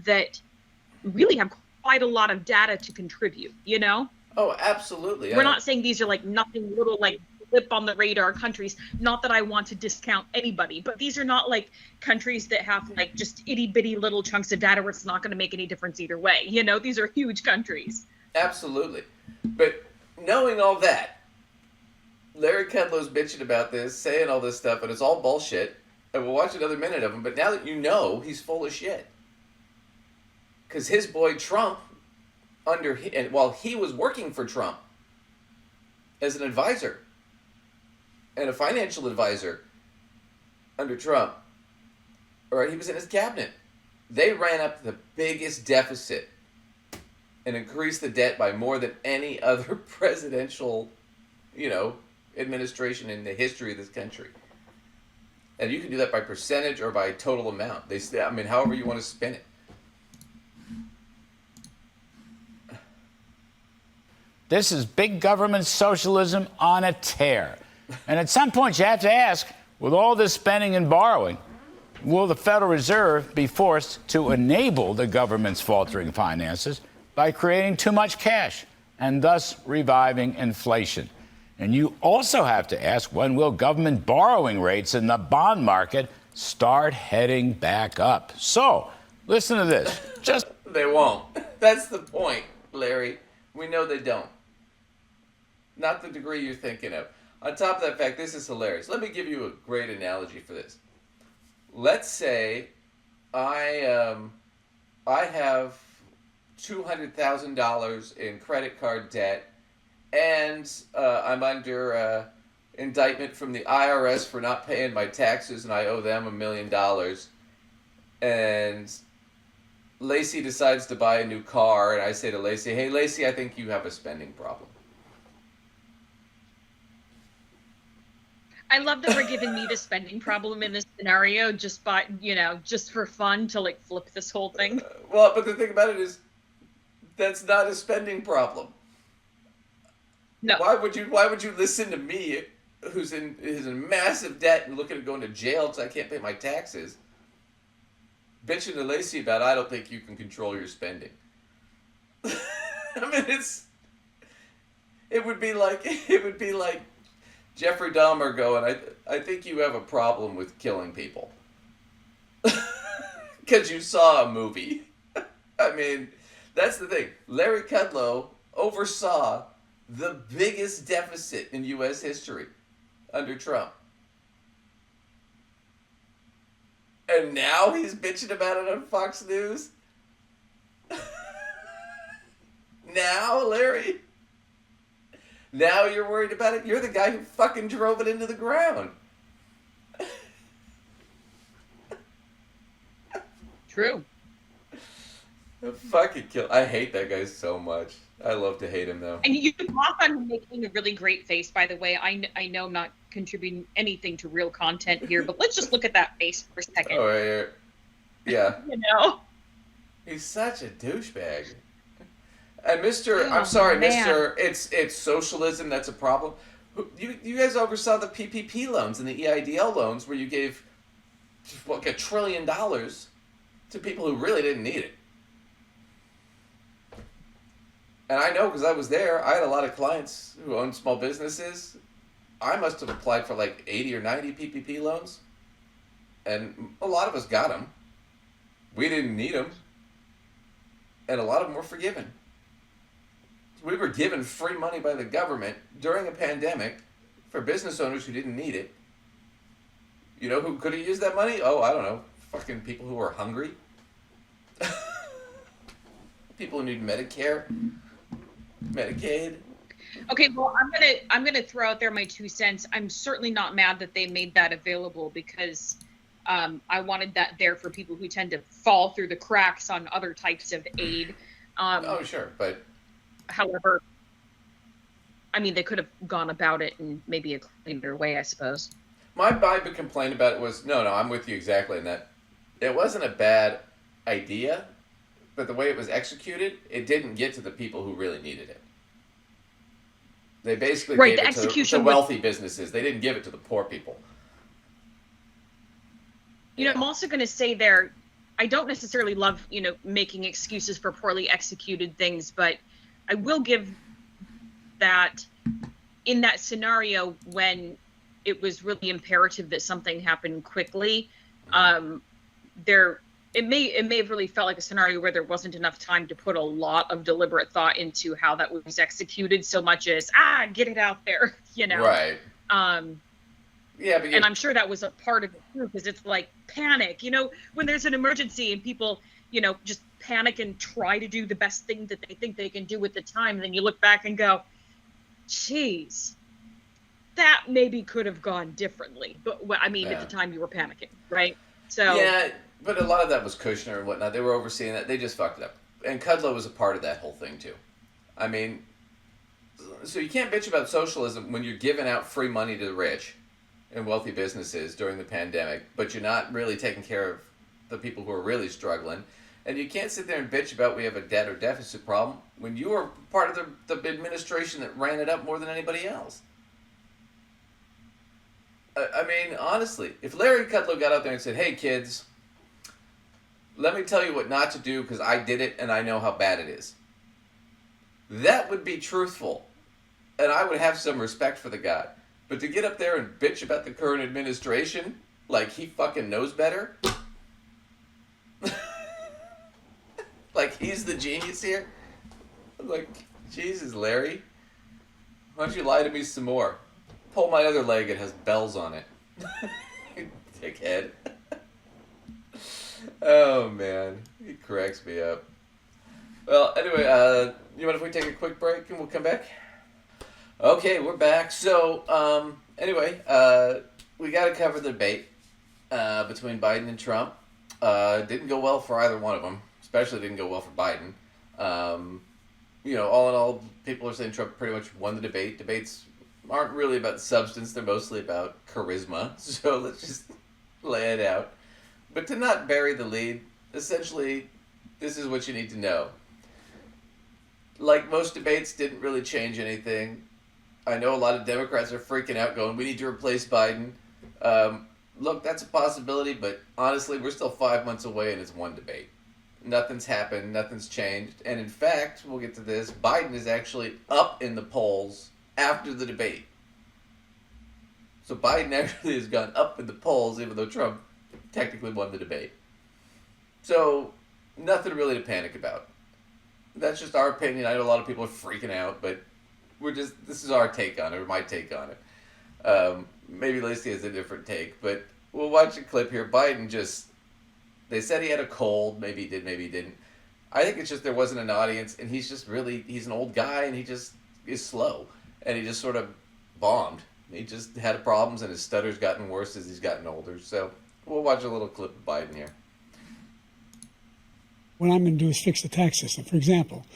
Speaker 1: that really have quite a lot of data to contribute, you know?
Speaker 2: Oh, absolutely.
Speaker 1: We're not saying these are like nothing, little like blip on the radar countries. Not that I want to discount anybody, but these are not like countries that have like just itty bitty little chunks of data where it's not going to make any difference either way. You know, these are huge countries.
Speaker 2: Absolutely. But knowing all that, Larry Kudlow's bitching about this, saying all this stuff, and it's all bullshit. And we'll watch another minute of him. But now that you know, he's full of shit. Because his boy Trump, while he was working for Trump as an advisor and a financial advisor under Trump, or he was in his cabinet, they ran up the biggest deficit and increased the debt by more than any other presidential, administration in the history of this country. And you can do that by percentage or by total amount. However you want to spin it.
Speaker 9: This is big government socialism on a tear. And at some point, you have to ask, with all this spending and borrowing, will the Federal Reserve be forced to enable the government's faltering finances by creating too much cash and thus reviving inflation? And you also have to ask, when will government borrowing rates in the bond market start heading back up? So, listen to this.
Speaker 2: They won't. That's the point, Larry. We know they don't. Not the degree you're thinking of. On top of that fact, this is hilarious. Let me give you a great analogy for this. Let's say I have $200,000 in credit card debt, and I'm under indictment from the IRS for not paying my taxes, and I owe them $1 million. And Lacey decides to buy a new car, and I say to Lacey, "Hey, Lacey, I think you have a spending problem."
Speaker 1: I love that we're giving me the spending problem in this scenario just for fun to like flip this whole thing.
Speaker 2: Well, but the thing about it is, that's not a spending problem.
Speaker 1: No.
Speaker 2: Why would you listen to me, who's in massive debt and looking at going to jail because I can't pay my taxes, bitching to Lacey about, I don't think you can control your spending. It would be like Jeffrey Dahmer going, I think you have a problem with killing people. Because you saw a movie. That's the thing. Larry Kudlow oversaw the biggest deficit in U.S. history under Trump. And now he's bitching about it on Fox News? Now, Larry? Now you're worried about it? You're the guy who fucking drove it into the ground.
Speaker 1: True.
Speaker 2: Fucking kill. I hate that guy so much. I love to hate him, though.
Speaker 1: And you can walk on making a really great face, by the way. I know I'm not contributing anything to real content here, but let's just look at that face for a second.
Speaker 2: Oh, yeah.
Speaker 1: He's
Speaker 2: such a douchebag. And
Speaker 1: man.
Speaker 2: Mr. It's socialism that's a problem. You guys oversaw the PPP loans and the EIDL loans where you gave like $1 trillion to people who really didn't need it. And I know because I was there. I had a lot of clients who owned small businesses. I must have applied for like 80 or 90 PPP loans. And a lot of us got them. We didn't need them. And a lot of them were forgiven. We were given free money by the government during a pandemic for business owners who didn't need it. You know who could have used that money? Oh, I don't know. Fucking people who are hungry. People who need Medicare, Medicaid.
Speaker 1: Okay, well, I'm gonna throw out there my 2 cents. I'm certainly not mad that they made that available because I wanted that there for people who tend to fall through the cracks on other types of aid.
Speaker 2: Oh, sure, but
Speaker 1: However, I mean, they could have gone about it in maybe a cleaner way, I suppose.
Speaker 2: My big complaint about it was, no, I'm with you exactly in that it wasn't a bad idea, but the way it was executed, it didn't get to the people who really needed it. They basically
Speaker 1: Right,
Speaker 2: gave
Speaker 1: the
Speaker 2: it to
Speaker 1: execution
Speaker 2: wealthy businesses. They didn't give it to the poor people.
Speaker 1: You know, I'm also going to say there, I don't necessarily love, making excuses for poorly executed things, but I will give that in that scenario when it was really imperative that something happened quickly, it may have really felt like a scenario where there wasn't enough time to put a lot of deliberate thought into how that was executed, so much as get it out there,
Speaker 2: Right. Yeah, but
Speaker 1: and I'm sure that was a part of it too, because it's like panic, when there's an emergency and people, just panic and try to do the best thing that they think they can do at the time. And then you look back and go, geez, that maybe could have gone differently. But I mean, at the time you were panicking, right? So
Speaker 2: yeah, but a lot of that was Kushner and whatnot. They were overseeing that. They just fucked it up. And Kudlow was a part of that whole thing too. I mean, so you can't bitch about socialism when you're giving out free money to the rich and wealthy businesses during the pandemic, but you're not really taking care of the people who are really struggling. And you can't sit there and bitch about we have a debt or deficit problem when you were part of the administration that ran it up more than anybody else. I mean, honestly, if Larry Kudlow got out there and said, hey, kids, let me tell you what not to do because I did it and I know how bad it is, that would be truthful. And I would have some respect for the guy. But to get up there and bitch about the current administration like he fucking knows better, like he's the genius here, I'm like, Jesus, Larry, why don't you lie to me some more? Pull my other leg, it has bells on it. Dickhead. Oh, man. He cracks me up. Well, anyway, you mind if we take a quick break and we'll come back? Okay, we're back. So, anyway, we got to cover the debate between Biden and Trump. Didn't go well for either one of them. Especially didn't go well for Biden. All in all, people are saying Trump pretty much won the debate. Debates aren't really about substance. They're mostly about charisma. So let's just lay it out. But to not bury the lead, essentially, this is what you need to know. Like most debates, didn't really change anything. I know a lot of Democrats are freaking out going, we need to replace Biden. Look, that's a possibility, but honestly, we're still 5 months away and it's one debate. Nothing's happened, nothing's changed. And in fact, we'll get to this, Biden is actually up in the polls after the debate. So Biden actually has gone up in the polls, even though Trump technically won the debate. So, nothing really to panic about. That's just our opinion. I know a lot of people are freaking out, but this is our take on it, or my take on it. Maybe Lacey has a different take, but we'll watch a clip here. Biden they said he had a cold. Maybe he did, maybe he didn't. I think it's just there wasn't an audience, and he's an old guy, and he just is slow. And he just sort of bombed. He just had problems, and his stutter's gotten worse as he's gotten older. So we'll watch a little clip of Biden here.
Speaker 12: What I'm going to do is fix the tax system. For example,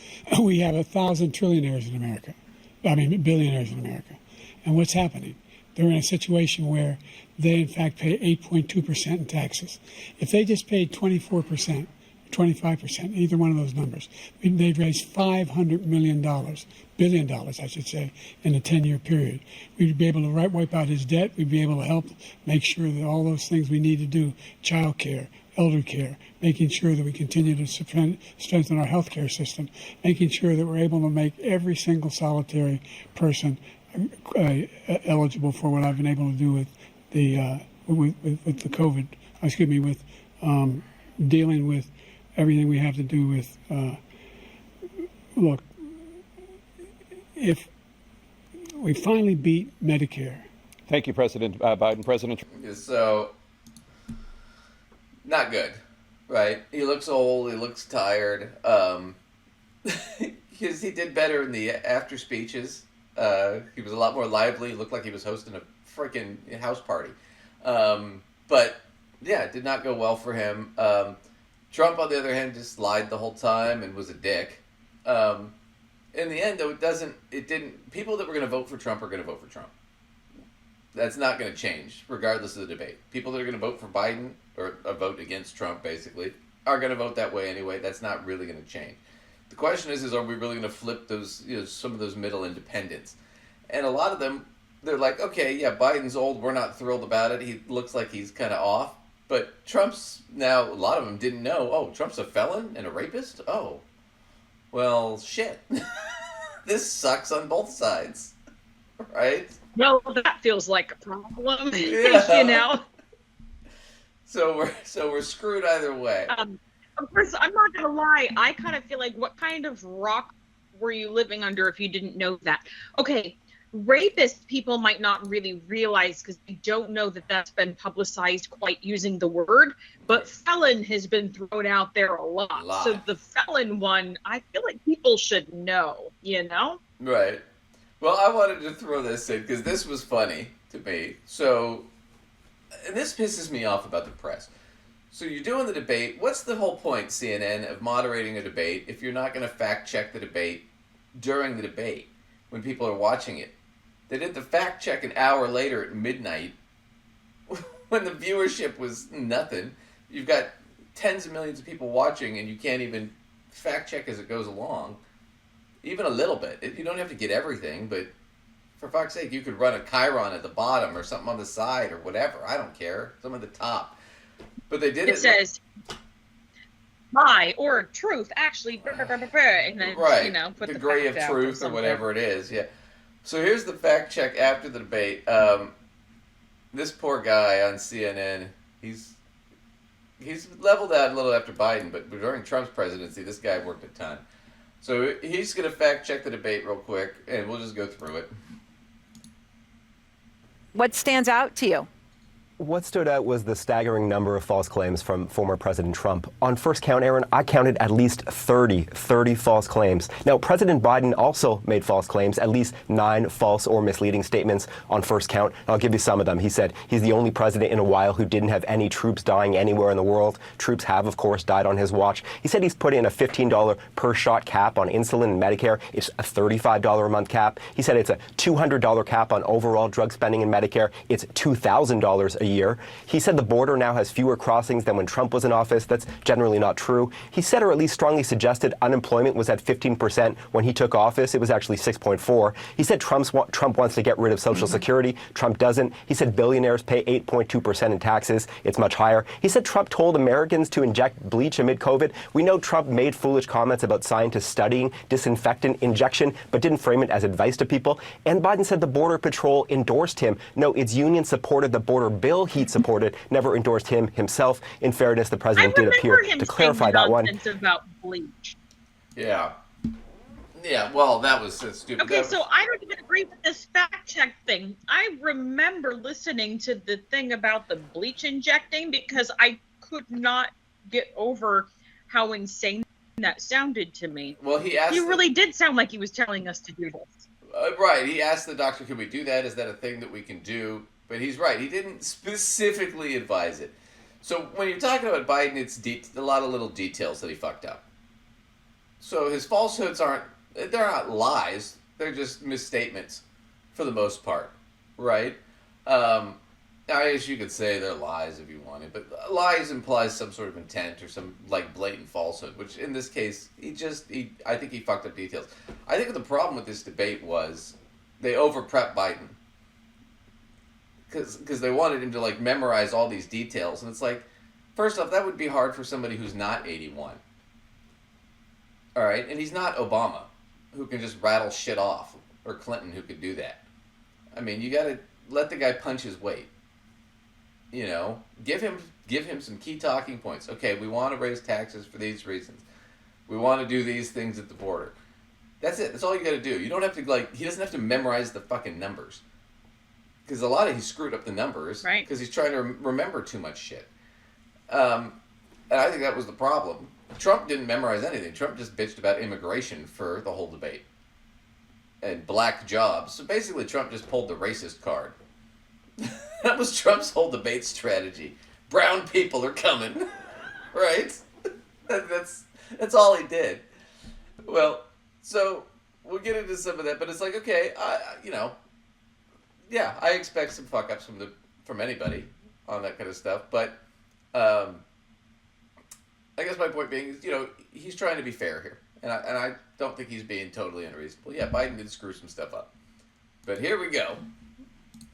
Speaker 12: we have 1,000 trillionaires in America. Billionaires in America. And what's happening? They're in a situation where they, in fact, pay 8.2% in taxes. If they just paid 24%, 25%, either one of those numbers, they'd raise $500 million, billion dollars, I should say, in a 10-year period. We'd be able to wipe out his debt. We'd be able to help make sure that all those things we need to do, child care, elder care, making sure that we continue to strengthen our health care system, making sure that we're able to make every single solitary person eligible for what I've been able to do with the with the COVID, with dealing with everything we have to do with, look, if we finally beat Medicare.
Speaker 13: Thank you, President Biden. President.
Speaker 2: So, not good, right? He looks old. He looks tired. Because he did better in the after speeches. He was a lot more lively. He looked like he was hosting a freaking house party. But, yeah, it did not go well for him. Trump, on the other hand, just lied the whole time and was a dick. And in the end, though, it didn't, people that were going to vote for Trump are going to vote for Trump. That's not going to change, regardless of the debate. People that are going to vote for Biden, or vote against Trump, basically, are going to vote that way anyway. That's not really going to change. The question is are we really going to flip those, some of those middle independents? And a lot of them, they're like, okay, yeah, Biden's old. We're not thrilled about it. He looks like he's kind of off. But Trump's now, a lot of them didn't know, oh, Trump's a felon and a rapist? Oh, well, shit. This sucks on both sides, right?
Speaker 1: Well, that feels like a problem,
Speaker 2: Yeah. So we're screwed either way.
Speaker 1: Of course, I'm not gonna lie. I kind of feel like, what kind of rock were you living under if you didn't know that? Okay, rapist people might not really realize because they don't know that that's been publicized quite using the word, but felon has been thrown out there a lot. So the felon one, I feel like people should know,
Speaker 2: Right. Well, I wanted to throw this in because this was funny to me. So, and this pisses me off about the press. So you're doing the debate. What's the whole point, CNN, of moderating a debate if you're not going to fact check the debate during the debate when people are watching it? They did the fact check an hour later at midnight when the viewership was nothing. You've got tens of millions of people watching and you can't even fact check as it goes along. Even a little bit. You don't have to get everything, but for fuck's sake, you could run a chyron at the bottom or something on the side or whatever. I don't care. Something at the top. But they did it.
Speaker 1: It says lie or truth, actually, and then,
Speaker 2: right.
Speaker 1: put
Speaker 2: the gray of
Speaker 1: fact out
Speaker 2: truth or whatever it is. Yeah. So here's the fact check after the debate. This poor guy on CNN, he's leveled out a little after Biden, but during Trump's presidency, this guy worked a ton. So he's going to fact check the debate real quick, and we'll just go through it.
Speaker 14: What stands out to you?
Speaker 15: What stood out was the staggering number of false claims from former President Trump. On first count, Aaron, I counted at least 30 false claims. Now, President Biden also made false claims, at least 9 false or misleading statements on first count. I'll give you some of them. He said he's the only president in a while who didn't have any troops dying anywhere in the world. Troops have, of course, died on his watch. He said he's put in a $15 per shot cap on insulin and Medicare. It's a $35 a month cap. He said it's a $200 cap on overall drug spending in Medicare. It's $2,000 a year. He said the border now has fewer crossings than when Trump was in office. That's generally not true. He said, or at least strongly suggested, unemployment was at 15% when he took office. It was actually 6.4. He said Trump wants to get rid of Social Security. Trump doesn't. He said billionaires pay 8.2% in taxes. It's much higher. He said Trump told Americans to inject bleach amid COVID. We know Trump made foolish comments about scientists studying disinfectant injection, but didn't frame it as advice to people. And Biden said the Border Patrol endorsed him. No, its union supported the border bill he'd supported, never endorsed him himself. In fairness, the president did appear to clarify that one.
Speaker 1: About bleach.
Speaker 2: Yeah. Yeah, well, that was so stupid.
Speaker 1: Okay, so I don't even agree with this fact check thing. I remember listening to the thing about the bleach injecting because I could not get over how insane that sounded to me.
Speaker 2: Well, he
Speaker 1: really did sound like he was telling us to do this.
Speaker 2: Right. He asked the doctor, can we do that? Is that a thing that we can do? But he's right. He didn't specifically advise it. So when you're talking about Biden, it's a lot of little details that he fucked up. So his falsehoods they're not lies. They're just misstatements for the most part. Right? I guess you could say they're lies if you wanted, but lies implies some sort of intent or some blatant falsehood, which in this case, I think he fucked up details. I think the problem with this debate was they over-prepped Biden. Because they wanted him to memorize all these details, and it's first off, that would be hard for somebody who's not 81. All right, and he's not Obama, who can just rattle shit off, or Clinton, who could do that. I mean, you got to let the guy punch his weight. Give him some key talking points. Okay, we want to raise taxes for these reasons. We want to do these things at the border. That's it. That's all you got to do. You don't have to he doesn't have to memorize the fucking numbers. Because he screwed up the numbers.
Speaker 1: Right.
Speaker 2: Because he's trying to remember too much shit. And I think that was the problem. Trump didn't memorize anything. Trump just bitched about immigration for the whole debate. And black jobs. So basically Trump just pulled the racist card. That was Trump's whole debate strategy. Brown people are coming. Right? That's all he did. Well, so we'll get into some of that, but it's like, okay, yeah, I expect some fuck ups from anybody on that kind of stuff, but I guess my point being is, he's trying to be fair here, and I don't think he's being totally unreasonable. Yeah, Biden did screw some stuff up, but here we go.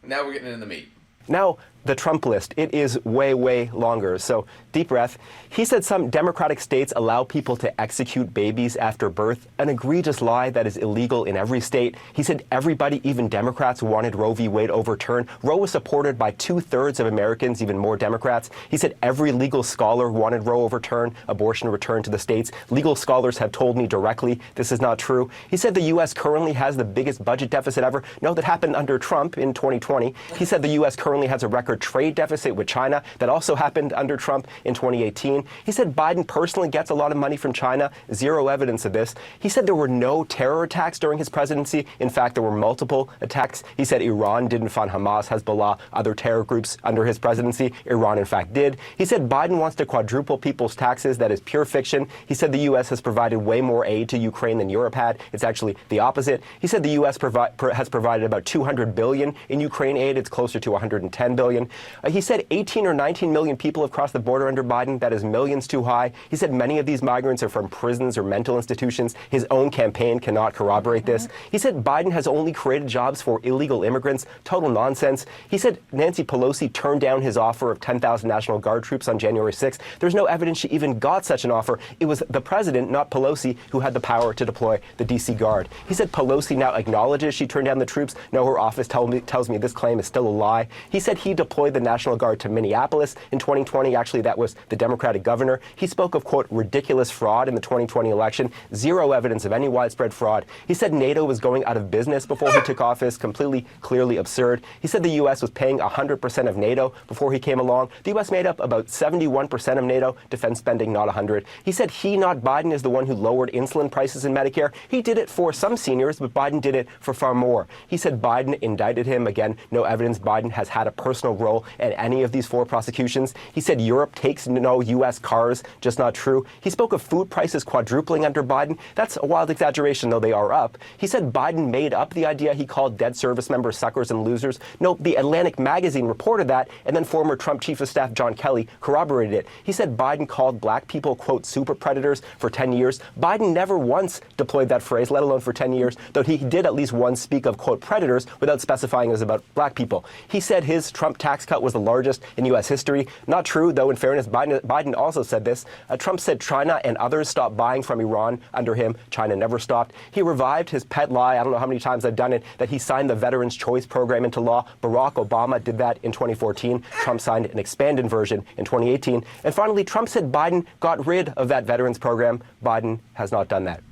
Speaker 2: Now we're getting into the meat.
Speaker 15: Now, the Trump list, it is way, way longer. So, deep breath. He said some Democratic states allow people to execute babies after birth, an egregious lie that is illegal in every state. He said everybody, even Democrats, wanted Roe v. Wade overturned. Roe was supported by 2/3 of Americans, even more Democrats. He said every legal scholar wanted Roe overturned, abortion returned to the states. Legal scholars have told me directly this is not true. He said the U.S. currently has the biggest budget deficit ever. No, that happened under Trump in 2020. He said the U.S. currently has a record trade deficit with China. That also happened under Trump in 2018. He said Biden personally gets a lot of money from China. Zero evidence of this. He said there were no terror attacks during his presidency. In fact, there were multiple attacks. He said Iran didn't fund Hamas, Hezbollah, other terror groups under his presidency. Iran, in fact, did. He said Biden wants to quadruple people's taxes. That is pure fiction. He said the U.S. has provided way more aid to Ukraine than Europe had. It's actually the opposite. He said the U.S. has provided about $200 billion in Ukraine aid. It's closer to $110 billion. He said 18 or 19 million people have crossed the border under Biden. That is millions too high. He said many of these migrants are from prisons or mental institutions. His own campaign cannot corroborate this. He said Biden has only created jobs for illegal immigrants. Total nonsense. He said Nancy Pelosi turned down his offer of 10,000 National Guard troops on January 6th. There's no evidence she even got such an offer. It was the president, not Pelosi, who had the power to deploy the D.C. Guard. He said Pelosi now acknowledges she turned down the troops. No, her office tells me this claim is still a lie. He said he deployed the National Guard to Minneapolis in 2020. Actually, that was the Democratic governor. He spoke of, quote, ridiculous fraud in the 2020 election. Zero evidence of any widespread fraud. He said NATO was going out of business before he took office. Completely, clearly absurd. He said the U.S. was paying 100% of NATO before he came along. The U.S. made up about 71% of NATO defense spending, not 100. He said he, not Biden, is the one who lowered insulin prices in Medicare. He did it for some seniors, but Biden did it for far more. He said Biden indicted him. Again, no evidence Biden has had a personal role in any of these 4 prosecutions. He said Europe takes no U.S. cars, just not true. He spoke of food prices quadrupling under Biden. That's a wild exaggeration, though they are up. He said Biden made up the idea he called dead service members suckers and losers. No, the Atlantic magazine reported that, and then former Trump Chief of Staff John Kelly corroborated it. He said Biden called black people, quote, super predators for 10 years. Biden never once deployed that phrase, let alone for 10 years, though he did at least once speak of, quote, predators without specifying it was about black people. He said his Trump tax cut was the largest in U.S. history. Not true, though, in fairness, Biden also said this. Trump said China and others stopped buying from Iran under him. China never stopped. He revived his pet lie, I don't know how many times I've done it, that he signed the Veterans Choice Program into law. Barack Obama did that in 2014. Trump signed an expanded version in 2018. And finally, Trump said Biden got rid of that Veterans Program. Biden has not done that.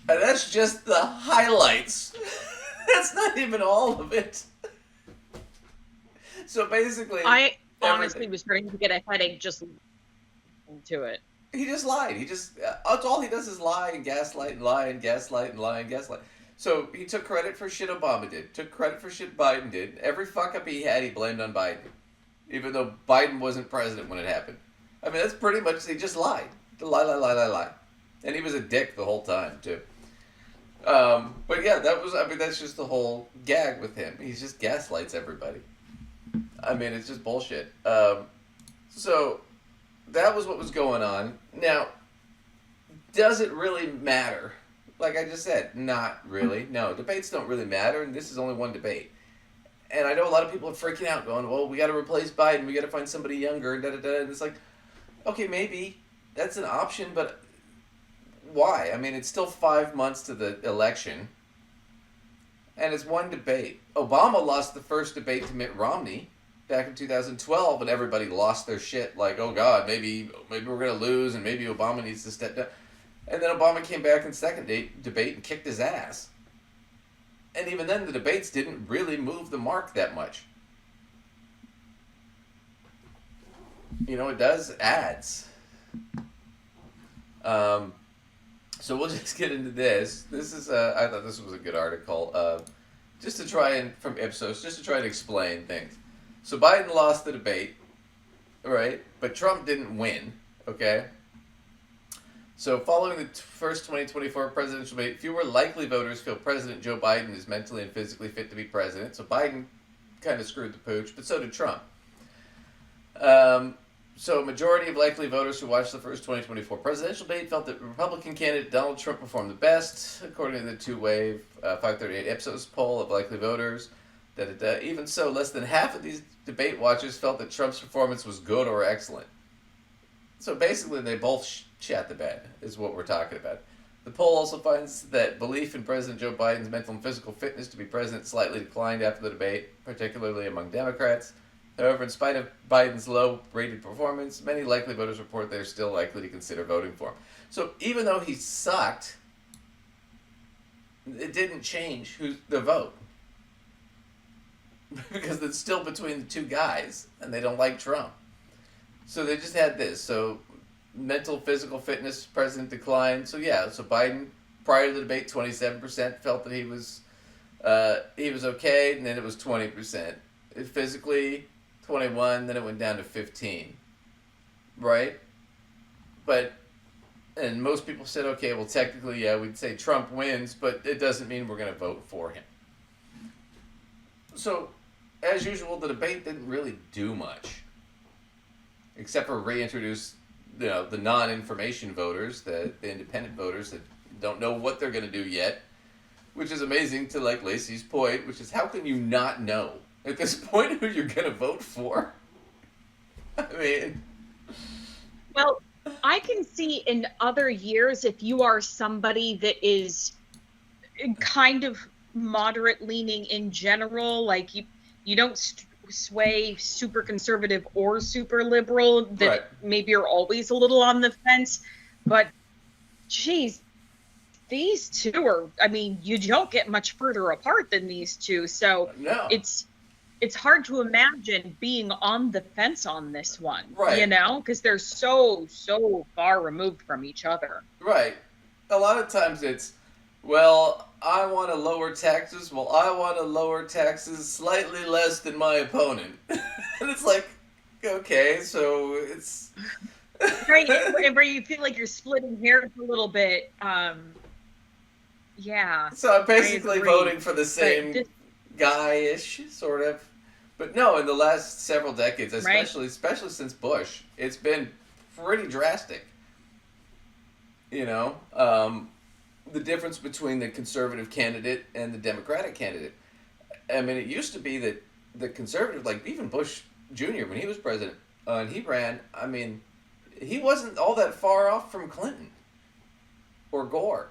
Speaker 2: And that's just the highlights. That's not even all of it. So basically,
Speaker 1: I honestly was starting to get a headache just to it.
Speaker 2: He just lied. That's all he does is lie and gaslight and lie and gaslight and lie and gaslight. So he took credit for shit Obama did, took credit for shit Biden did. Every fuck up he had, he blamed on Biden, even though Biden wasn't president when it happened. I mean, that's pretty much, he just lied. Lie. And he was a dick the whole time, too. But yeah, that's just the whole gag with him. He just gaslights everybody. I mean, it's just bullshit. So that was what was going on. Now, does it really matter? Like I just said, not really. No, debates don't really matter, and this is only one debate. And I know a lot of people are freaking out, going, well, we got to replace Biden, we got to find somebody younger, and da-da-da. And it's like, okay, maybe that's an option, but why? I mean, it's still 5 months to the election, and it's one debate. Obama lost the first debate to Mitt Romney back in 2012, and everybody lost their shit, like, oh God, maybe we're going to lose, and maybe Obama needs to step down. And then Obama came back in second debate and kicked his ass. And even then, the debates didn't really move the mark that much. You know, it does ads. So we'll just get into this. This is, I thought this was a good article, just to try and, from Ipsos, just to try and explain things. So Biden lost the debate, right? But Trump didn't win, okay? So following the first 2024 presidential debate, fewer likely voters feel President Joe Biden is mentally and physically fit to be president. So Biden kind of screwed the pooch, but so did Trump. So a majority of likely voters who watched the first 2024 presidential debate felt that Republican candidate Donald Trump performed the best, according to the two-wave 538 Ipsos poll of likely voters. Even so, less than half of these debate watchers felt that Trump's performance was good or excellent. So basically, they both shat the bed, is what we're talking about. The poll also finds that belief in President Joe Biden's mental and physical fitness to be president slightly declined after the debate, particularly among Democrats. However, in spite of Biden's low-rated performance, many likely voters report they're still likely to consider voting for him. So even though he sucked, it didn't change the vote. Because it's still between the two guys, and they don't like Trump. So they just had this. So mental, physical fitness, president declined. So yeah, so Biden, prior to the debate, 27% felt that he was okay, and then it was 20%. Physically, 21, then it went down to 15. Right? And most people said, okay, well, technically, yeah, we'd say Trump wins, but it doesn't mean we're going to vote for him. So, as usual, the debate didn't really do much, except for reintroduce, the non-information voters, the independent voters that don't know what they're going to do yet, which is amazing to, like, Lacey's point, which is how can you not know at this point who you're going to vote for? I mean...
Speaker 1: Well, I can see in other years, if you are somebody that is kind of moderate leaning in general, like you don't sway super conservative or super liberal, that
Speaker 2: Right.
Speaker 1: maybe you're always a little on the fence. But geez, these two are, you don't get much further apart than these two. So
Speaker 2: No.
Speaker 1: it's hard to imagine being on the fence on this one,
Speaker 2: Right.
Speaker 1: because they're so far removed from each other.
Speaker 2: Right. A lot of times it's, well, I want to lower taxes. Well, I want to lower taxes slightly less than my opponent. And it's like, okay, so it's...
Speaker 1: Right, where you feel like you're splitting hairs a little bit. Yeah.
Speaker 2: So I'm basically
Speaker 1: I agree.
Speaker 2: voting for the same
Speaker 1: But
Speaker 2: guy-ish, sort of. But no, in the last several decades,
Speaker 1: Right.
Speaker 2: especially since Bush, it's been pretty drastic. The difference between the conservative candidate and the Democratic candidate. I mean, it used to be that the conservative, like even Bush Jr., when he was president, and he ran, he wasn't all that far off from Clinton or Gore.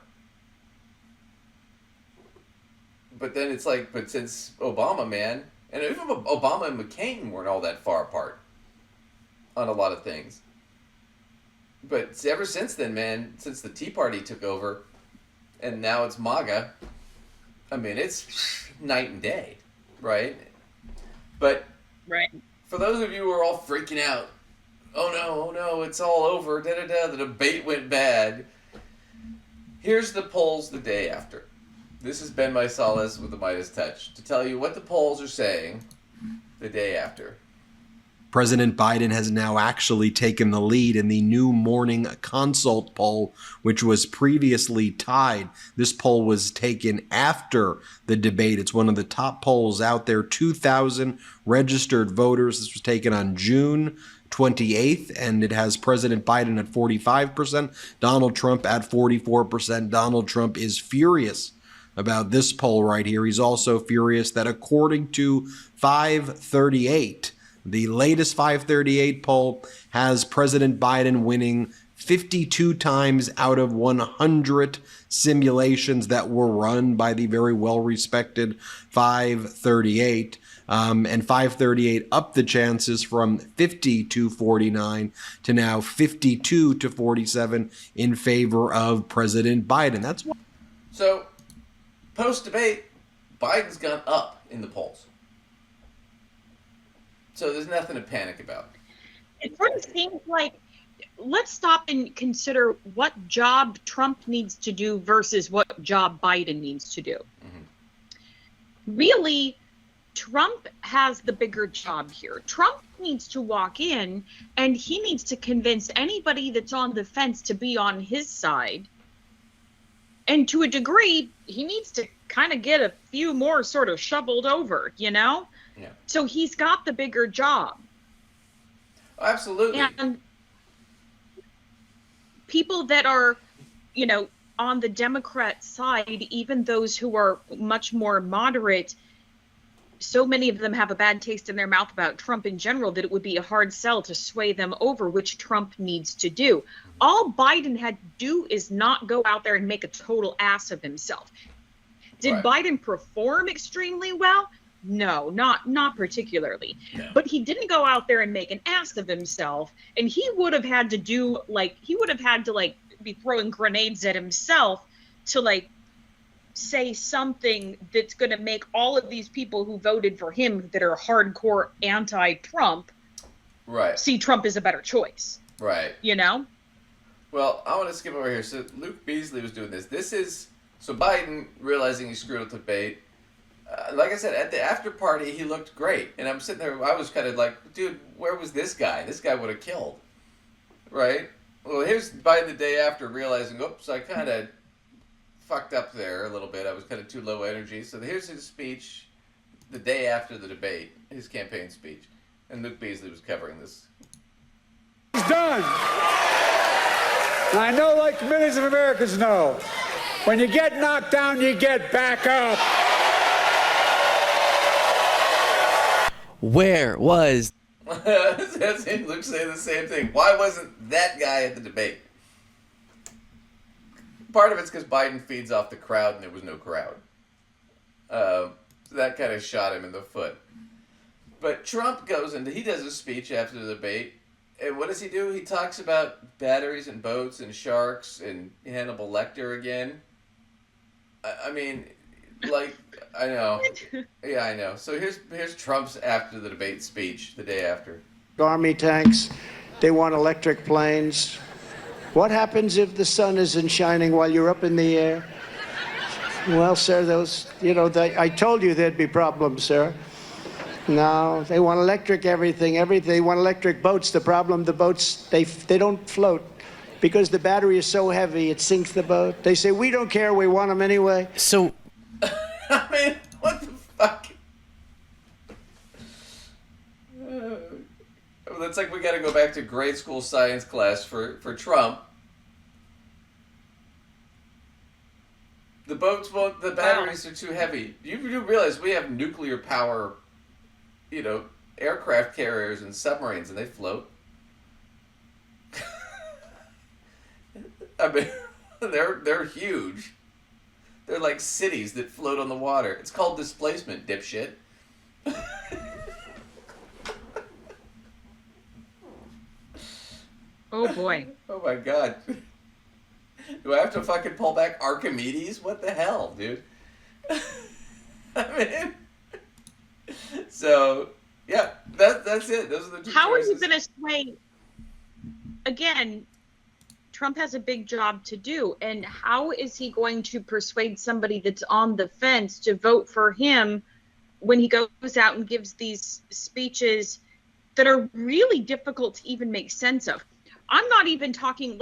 Speaker 2: But then it's like, but since Obama, man, and even Obama and McCain weren't all that far apart on a lot of things. But ever since then, man, since the Tea Party took over, and now it's MAGA, it's night and day, right? But
Speaker 1: Right.
Speaker 2: for those of you who are all freaking out, oh no, it's all over, the debate went bad, here's the polls the day after. This has been my solace with the Midas Touch, to tell you what the polls are saying the day after.
Speaker 16: President Biden has now actually taken the lead in the new Morning Consult poll, which was previously tied. This poll was taken after the debate. It's one of the top polls out there, 2,000 registered voters. This was taken on June 28th, and it has President Biden at 45%, Donald Trump at 44%. Donald Trump is furious about this poll right here. He's also furious that according to 538, the latest 538 poll has President Biden winning 52 times out of 100 simulations that were run by the very well-respected 538. And 538 upped the chances from 50 to 49 to now 52 to 47 in favor of President Biden. That's why.
Speaker 2: So, post-debate, Biden's gone up in the polls. So there's nothing to panic about.
Speaker 1: It sort of seems like, let's stop and consider what job Trump needs to do versus what job Biden needs to do.
Speaker 2: Mm-hmm.
Speaker 1: Really, Trump has the bigger job here. Trump needs to walk in and he needs to convince anybody that's on the fence to be on his side. And to a degree, he needs to kind of get a few more sort of shoveled over, you know?
Speaker 2: Yeah.
Speaker 1: So he's got the bigger job.
Speaker 2: Absolutely.
Speaker 1: And people that are, you know, on the Democrat side, even those who are much more moderate, so many of them have a bad taste in their mouth about Trump in general that it would be a hard sell to sway them over, which Trump needs to do. All Biden had to do is not go out there and make a total ass of himself. Did Biden perform extremely well? No, not particularly.
Speaker 2: No.
Speaker 1: But he didn't go out there and make an ass of himself, and he would have had to do be throwing grenades at himself to say something that's going to make all of these people who voted for him that are hardcore anti-Trump see Trump as a better choice.
Speaker 2: Right.
Speaker 1: You know?
Speaker 2: Well, I want to skip over here. So Luke Beasley was doing this. So Biden, realizing he screwed up the debate, like I said, at the after party, he looked great. And I'm sitting there, I was kind of like, dude, where was this guy? This guy would have killed. Right? Well, here's Biden the day after realizing, oops, I kind of fucked up there a little bit. I was kind of too low energy. So here's his speech the day after the debate, his campaign speech. And Luke Beasley was covering this.
Speaker 17: It's done. And I know, like millions of Americans know, when you get knocked down, you get back up.
Speaker 18: Where was...
Speaker 2: Luke saying the same thing. Why wasn't that guy at the debate? Part of it's because Biden feeds off the crowd and there was no crowd. So that kind of shot him in the foot. But Trump goes into, he does a speech after the debate. And what does he do? He talks about batteries and boats and sharks and Hannibal Lecter again. I mean, I know. Yeah, I know. So here's Trump's after the debate speech the day after.
Speaker 19: Army tanks, they want electric planes. What happens if the sun isn't shining while you're up in the air? Well, sir, I told you there'd be problems, sir. No, they want electric everything. They want electric boats. The problem, the boats, they don't float because the battery is so heavy, it sinks the boat. They say, we don't care, we want them anyway.
Speaker 18: So...
Speaker 2: I mean, what the fuck? It's like we got to go back to grade school science class for Trump. The boats won't, the batteries are too heavy. You realize we have nuclear power, aircraft carriers and submarines, and they float. I mean, they're huge. They're like cities that float on the water. It's called displacement, dipshit.
Speaker 1: Oh, boy.
Speaker 2: Oh, my God. Do I have to fucking pull back Archimedes? What the hell, dude? I mean... So, yeah, that's it. Those are the two
Speaker 1: How
Speaker 2: choices.
Speaker 1: are you going to sway... Again, Trump has a big job to do. And how is he going to persuade somebody that's on the fence to vote for him when he goes out and gives these speeches that are really difficult to even make sense of? I'm not even talking,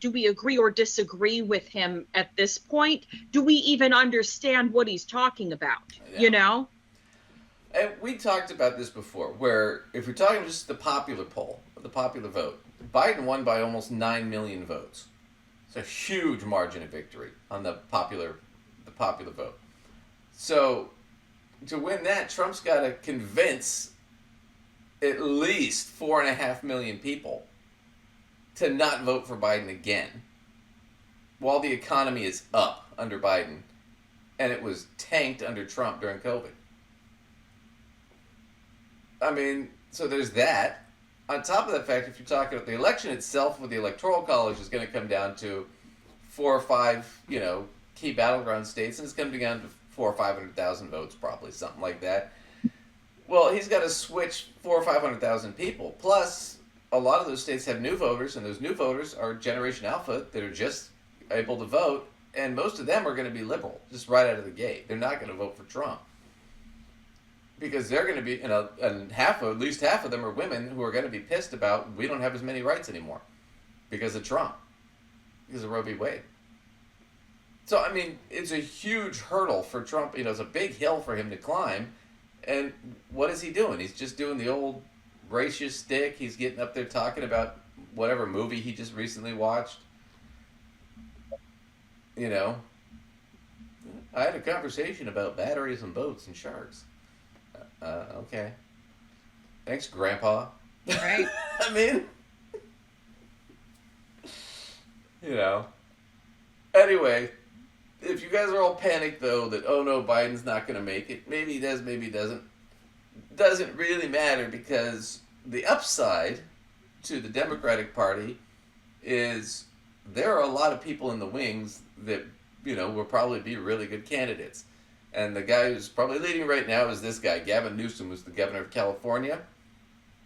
Speaker 1: do we agree or disagree with him at this point? Do we even understand what he's talking about?
Speaker 2: Yeah.
Speaker 1: You know?
Speaker 2: And we talked about this before, where if we're talking just the popular poll, the popular vote, Biden won by almost 9 million votes. It's a huge margin of victory on the popular vote. So to win that, Trump's got to convince at least 4.5 million people to not vote for Biden again, while the economy is up under Biden, and it was tanked under Trump during COVID. I mean, so there's that. On top of that fact, if you're talking about the election itself with the Electoral College is going to come down to 4 or 5, key battleground states, and it's coming down to 400,000 or 500,000 votes, probably something like that. Well, he's got to switch 400,000 or 500,000 people. Plus, a lot of those states have new voters, and those new voters are Generation Alpha that are just able to vote, and most of them are going to be liberal, just right out of the gate. They're not going to vote for Trump. because they're going to be, and at least half of them are women who are going to be pissed about we don't have as many rights anymore because of Trump, because of Roe v. Wade. So, I mean, it's a huge hurdle for Trump. It's a big hill for him to climb. And what is he doing? He's just doing the old racist stick. He's getting up there talking about whatever movie he just recently watched. I had a conversation about batteries and boats and sharks. Okay. Thanks, Grandpa.
Speaker 1: Right.
Speaker 2: I mean, Anyway, if you guys are all panicked, though, that, oh no, Biden's not going to make it, maybe he does, maybe he doesn't really matter, because the upside to the Democratic Party is there are a lot of people in the wings that, will probably be really good candidates. And the guy who's probably leading right now is this guy, Gavin Newsom, who's the governor of California.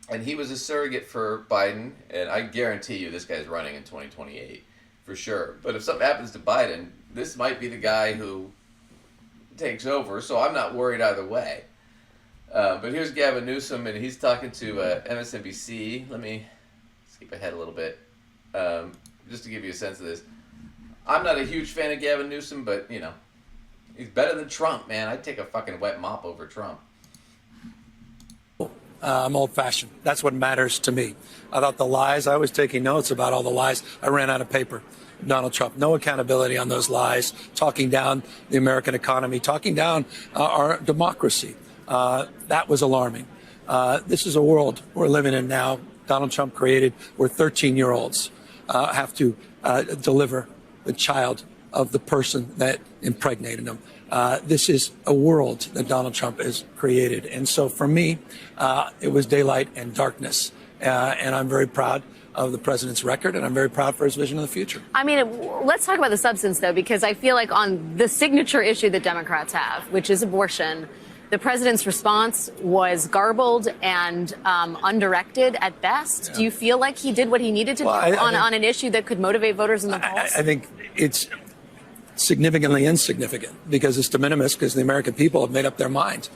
Speaker 2: And he was a surrogate for Biden, and I guarantee you this guy's running in 2028, for sure. But if something happens to Biden, this might be the guy who takes over, so I'm not worried either way. But here's Gavin Newsom, and he's talking to MSNBC. Let me skip ahead a little bit, just to give you a sense of this. I'm not a huge fan of Gavin Newsom, but, he's better than Trump, man. I'd take a fucking wet mop over Trump.
Speaker 18: I'm old-fashioned. That's what matters to me. About the lies, I was taking notes about all the lies. I ran out of paper. Donald Trump, no accountability on those lies, talking down the American economy, talking down our democracy. That was alarming. This is a world we're living in now. Donald Trump created where 13-year-olds have to deliver the child of the person that impregnated them. This is a world that Donald Trump has created. And so for me, it was daylight and darkness. And I'm very proud of the president's record, and I'm very proud for his vision of the future.
Speaker 14: I mean, let's talk about the substance, though, because I feel like on the signature issue that Democrats have, which is abortion, the president's response was garbled and undirected at best. Yeah. Do you feel like he did what he needed to do on an issue that could motivate voters in the polls?
Speaker 18: I think it's significantly insignificant because it's de minimis, because the American people have made up their mind.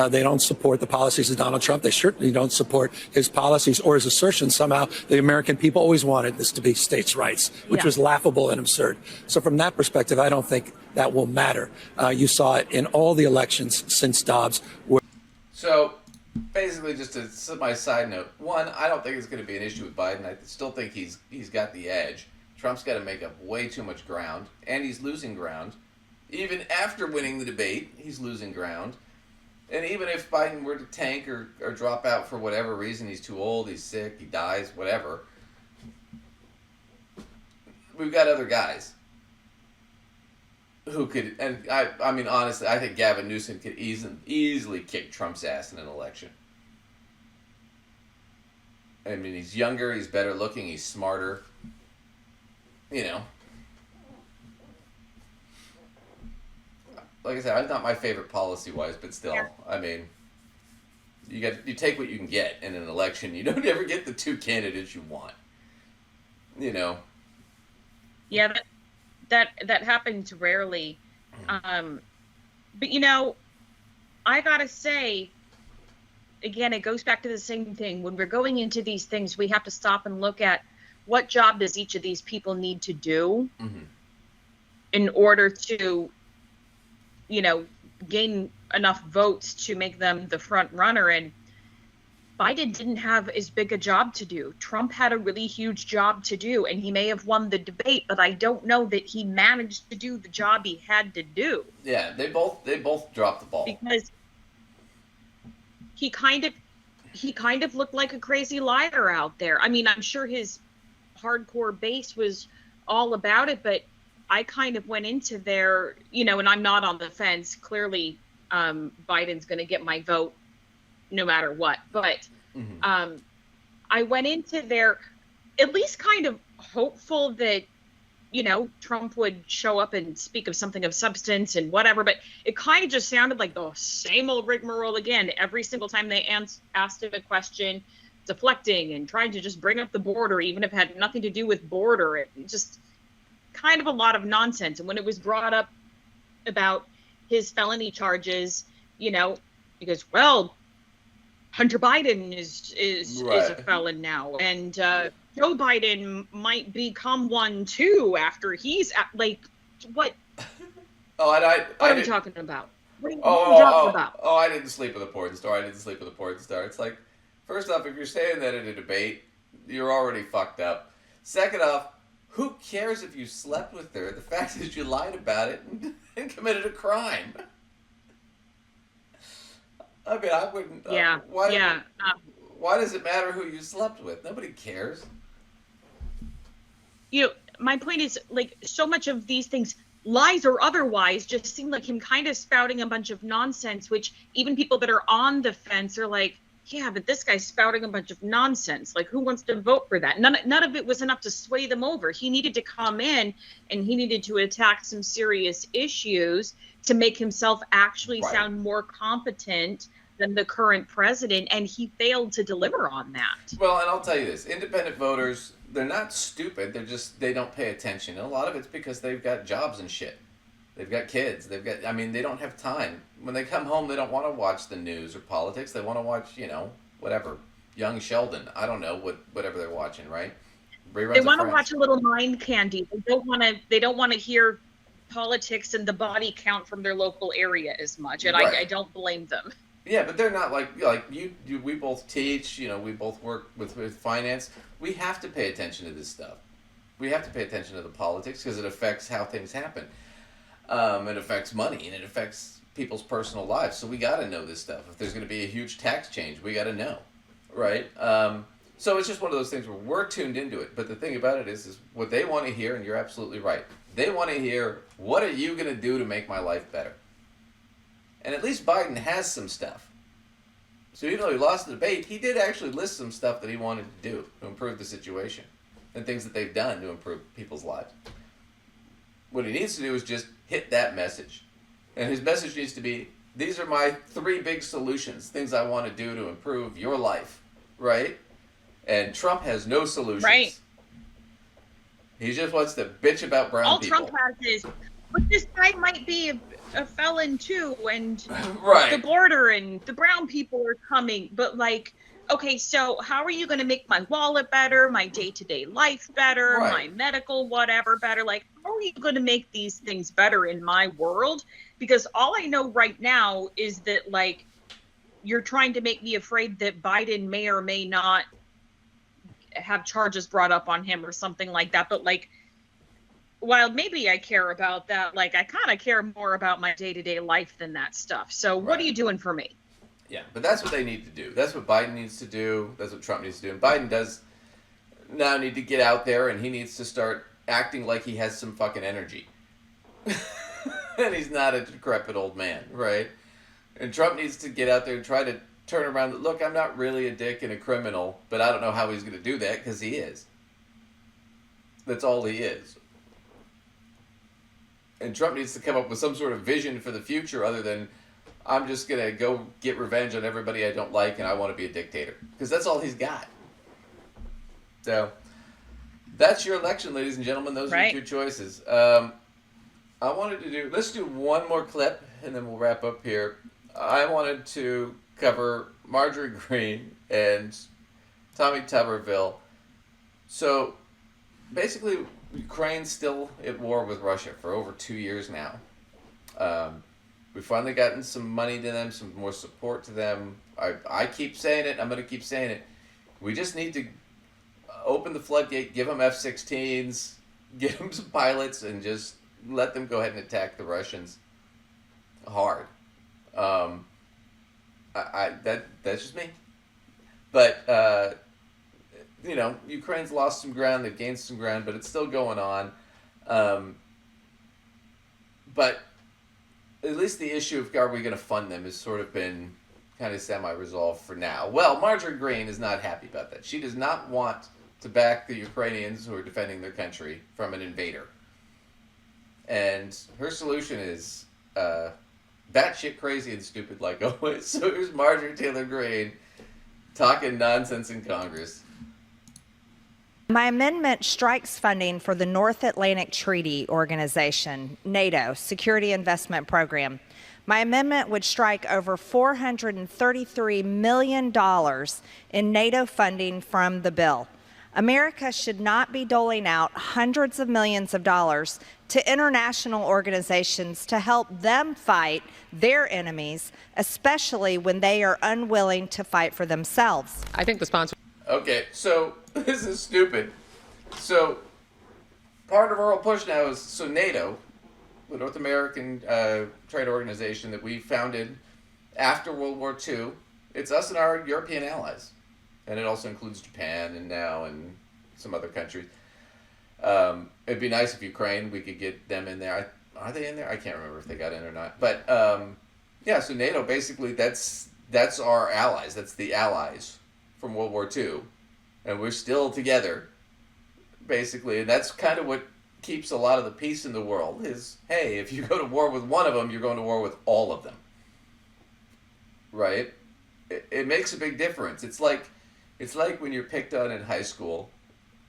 Speaker 18: They don't support the policies of Donald Trump. They certainly don't support his policies or his assertion somehow the American people always wanted this to be states' rights, which was laughable and absurd. So from that perspective, I don't think that will matter. You saw it in all the elections since Dobbs.
Speaker 2: So basically, just a my side note, one, I don't think it's going to be an issue with Biden. I still think he's got the edge. Trump's got to make up way too much ground, and he's losing ground. Even after winning the debate, he's losing ground. And even if Biden were to tank or drop out for whatever reason, he's too old, he's sick, he dies, whatever, we've got other guys who could, and I mean, honestly, I think Gavin Newsom could easily kick Trump's ass in an election. I mean, he's younger, he's better looking, he's smarter, Like I said, it's not my favorite policy-wise, but still, I mean, you take what you can get in an election. You don't ever get the two candidates you want.
Speaker 1: Yeah, that happens rarely. But I gotta say, again, it goes back to the same thing. When we're going into these things, we have to stop and look at what job does each of these people need to do in order to gain enough votes to make them the front runner. And Biden didn't have as big a job to do. Trump had a really huge job to do, and he may have won the debate, but I don't know that he managed to do the job he had to do.
Speaker 2: Yeah, they both dropped the ball.
Speaker 1: Because he kind of looked like a crazy liar out there. I mean, I'm sure his hardcore base was all about it, but I kind of went into there, and I'm not on the fence. Clearly, Biden's going to get my vote no matter what. But I went into there at least kind of hopeful that, Trump would show up and speak of something of substance and whatever. But it kind of just sounded like the same old rigmarole again. Every single time they asked him a question, deflecting and trying to just bring up the border, even if it had nothing to do with border. It just kind of a lot of nonsense. And when it was brought up about his felony charges, because, well, Hunter Biden is a
Speaker 2: Right.
Speaker 1: felon now, and Joe Biden might become one too after he's like, what?
Speaker 2: Oh, and
Speaker 1: What are we
Speaker 2: did-
Speaker 1: talking about? What are
Speaker 2: Oh,
Speaker 1: we talking
Speaker 2: oh,
Speaker 1: about?
Speaker 2: oh, I didn't sleep with a porn star. I didn't sleep with a porn star. It's like, first off, if you're saying that in a debate, you're already fucked up. Second off, who cares if you slept with her? The fact is you lied about it and committed a crime. I mean, I wouldn't.
Speaker 1: Yeah,
Speaker 2: Why,
Speaker 1: yeah.
Speaker 2: Why does it matter who you slept with? Nobody cares.
Speaker 1: You know, my point is, like, so much of these things, lies or otherwise, just seem like him kind of spouting a bunch of nonsense, which even people that are on the fence are like, yeah, but this guy's spouting a bunch of nonsense. Like, who wants to vote for that? None of it was enough to sway them over. He needed to come in and he needed to attack some serious issues to make himself actually sound more competent than the current president, and he failed to deliver on that.
Speaker 2: Well, and I'll tell you this, independent voters, they're not stupid, they don't pay attention. And a lot of it's because they've got jobs and shit. They've got kids. They don't have time. When they come home, they don't want to watch the news or politics. They want to watch, whatever, Young Sheldon. I don't know, whatever they're watching, right? Reruns
Speaker 1: They
Speaker 2: of
Speaker 1: want to
Speaker 2: Friends.
Speaker 1: watch a little mind candy. They don't want to hear politics and the body count from their local area as much, and
Speaker 2: Right.
Speaker 1: I don't blame them.
Speaker 2: Yeah, but they're not like you. We both teach. We both work with finance. We have to pay attention to this stuff. We have to pay attention to the politics because it affects how things happen. It affects money and it affects people's personal lives. So we got to know this stuff. If there's going to be a huge tax change, we got to know, right? So it's just one of those things where we're tuned into it. But the thing about it is what they want to hear, and you're absolutely right. They want to hear, what are you going to do to make my life better? And at least Biden has some stuff. So even though he lost the debate, he did actually list some stuff that he wanted to do to improve the situation and things that they've done to improve people's lives. What he needs to do is just hit that message. And his message needs to be, these are my 3 big solutions, things I want to do to improve your life, right? And Trump has no solutions.
Speaker 1: Right.
Speaker 2: He just wants to bitch about brown
Speaker 1: All
Speaker 2: people.
Speaker 1: Trump has is, but this guy might be a felon too, and
Speaker 2: Right.
Speaker 1: the border and the brown people are coming. But like, okay, so how are you going to make my wallet better, my day-to-day life better,
Speaker 2: Right.
Speaker 1: my medical whatever better? Like, how are you going to make these things better in my world? Because all I know right now is that, like, you're trying to make me afraid that Biden may or may not have charges brought up on him or something like that. But like, while maybe I care about that, like, I kind of care more about my day-to-day life than that stuff. So what are you doing for me?
Speaker 2: Yeah, but that's what they need to do. That's what Biden needs to do. That's what Trump needs to do. And Biden does now need to get out there, and he needs to start acting like he has some fucking energy. And he's not a decrepit old man, right? And Trump needs to get out there and try to turn around. Look, I'm not really a dick and a criminal, but I don't know how he's going to do that because he is. That's all he is. And Trump needs to come up with some sort of vision for the future other than, I'm just going to go get revenge on everybody I don't like and I want to be a dictator. Because that's all he's got. So, that's your election, ladies and gentlemen. Those are your 2 choices. I wanted to do, let's do one more clip and then we'll wrap up here. I wanted to cover Marjorie Greene and Tommy Tuberville. So, basically, Ukraine's still at war with Russia for over 2 years now. We've finally gotten some money to them, some more support to them. I keep saying it. I'm going to keep saying it. We just need to open the floodgate, give them F-16s, give them some pilots, and just let them go ahead and attack the Russians hard. That's just me. But Ukraine's lost some ground, they've gained some ground, but it's still going on. But at least the issue of are we going to fund them has sort of been kind of semi-resolved for now. Well, Marjorie Greene is not happy about that. She does not want to back the Ukrainians who are defending their country from an invader. And her solution is batshit crazy and stupid like always. So here's Marjorie Taylor Greene talking nonsense in Congress.
Speaker 20: My amendment strikes funding for the North Atlantic Treaty Organization, NATO, Security Investment Program, My amendment would strike over $433 million in NATO funding from the bill. America should not be doling out hundreds of millions of dollars to international organizations to help them fight their enemies, especially when they are unwilling to fight for themselves.
Speaker 21: I think the sponsor...
Speaker 2: Okay, so this is stupid. So part of our whole push now is, so NATO, the North American trade organization that we founded after World War II, it's us and our European allies. And it also includes Japan and now and some other countries. It'd be nice if Ukraine, we could get them in there. Are they in there? I can't remember if they got in or not. But yeah, so NATO, basically, that's our allies. That's the allies from World War II. And we're still together, basically. And that's kind of what keeps a lot of the peace in the world is, hey, if you go to war with one of them, you're going to war with all of them. Right? It makes a big difference. It's like when you're picked on in high school,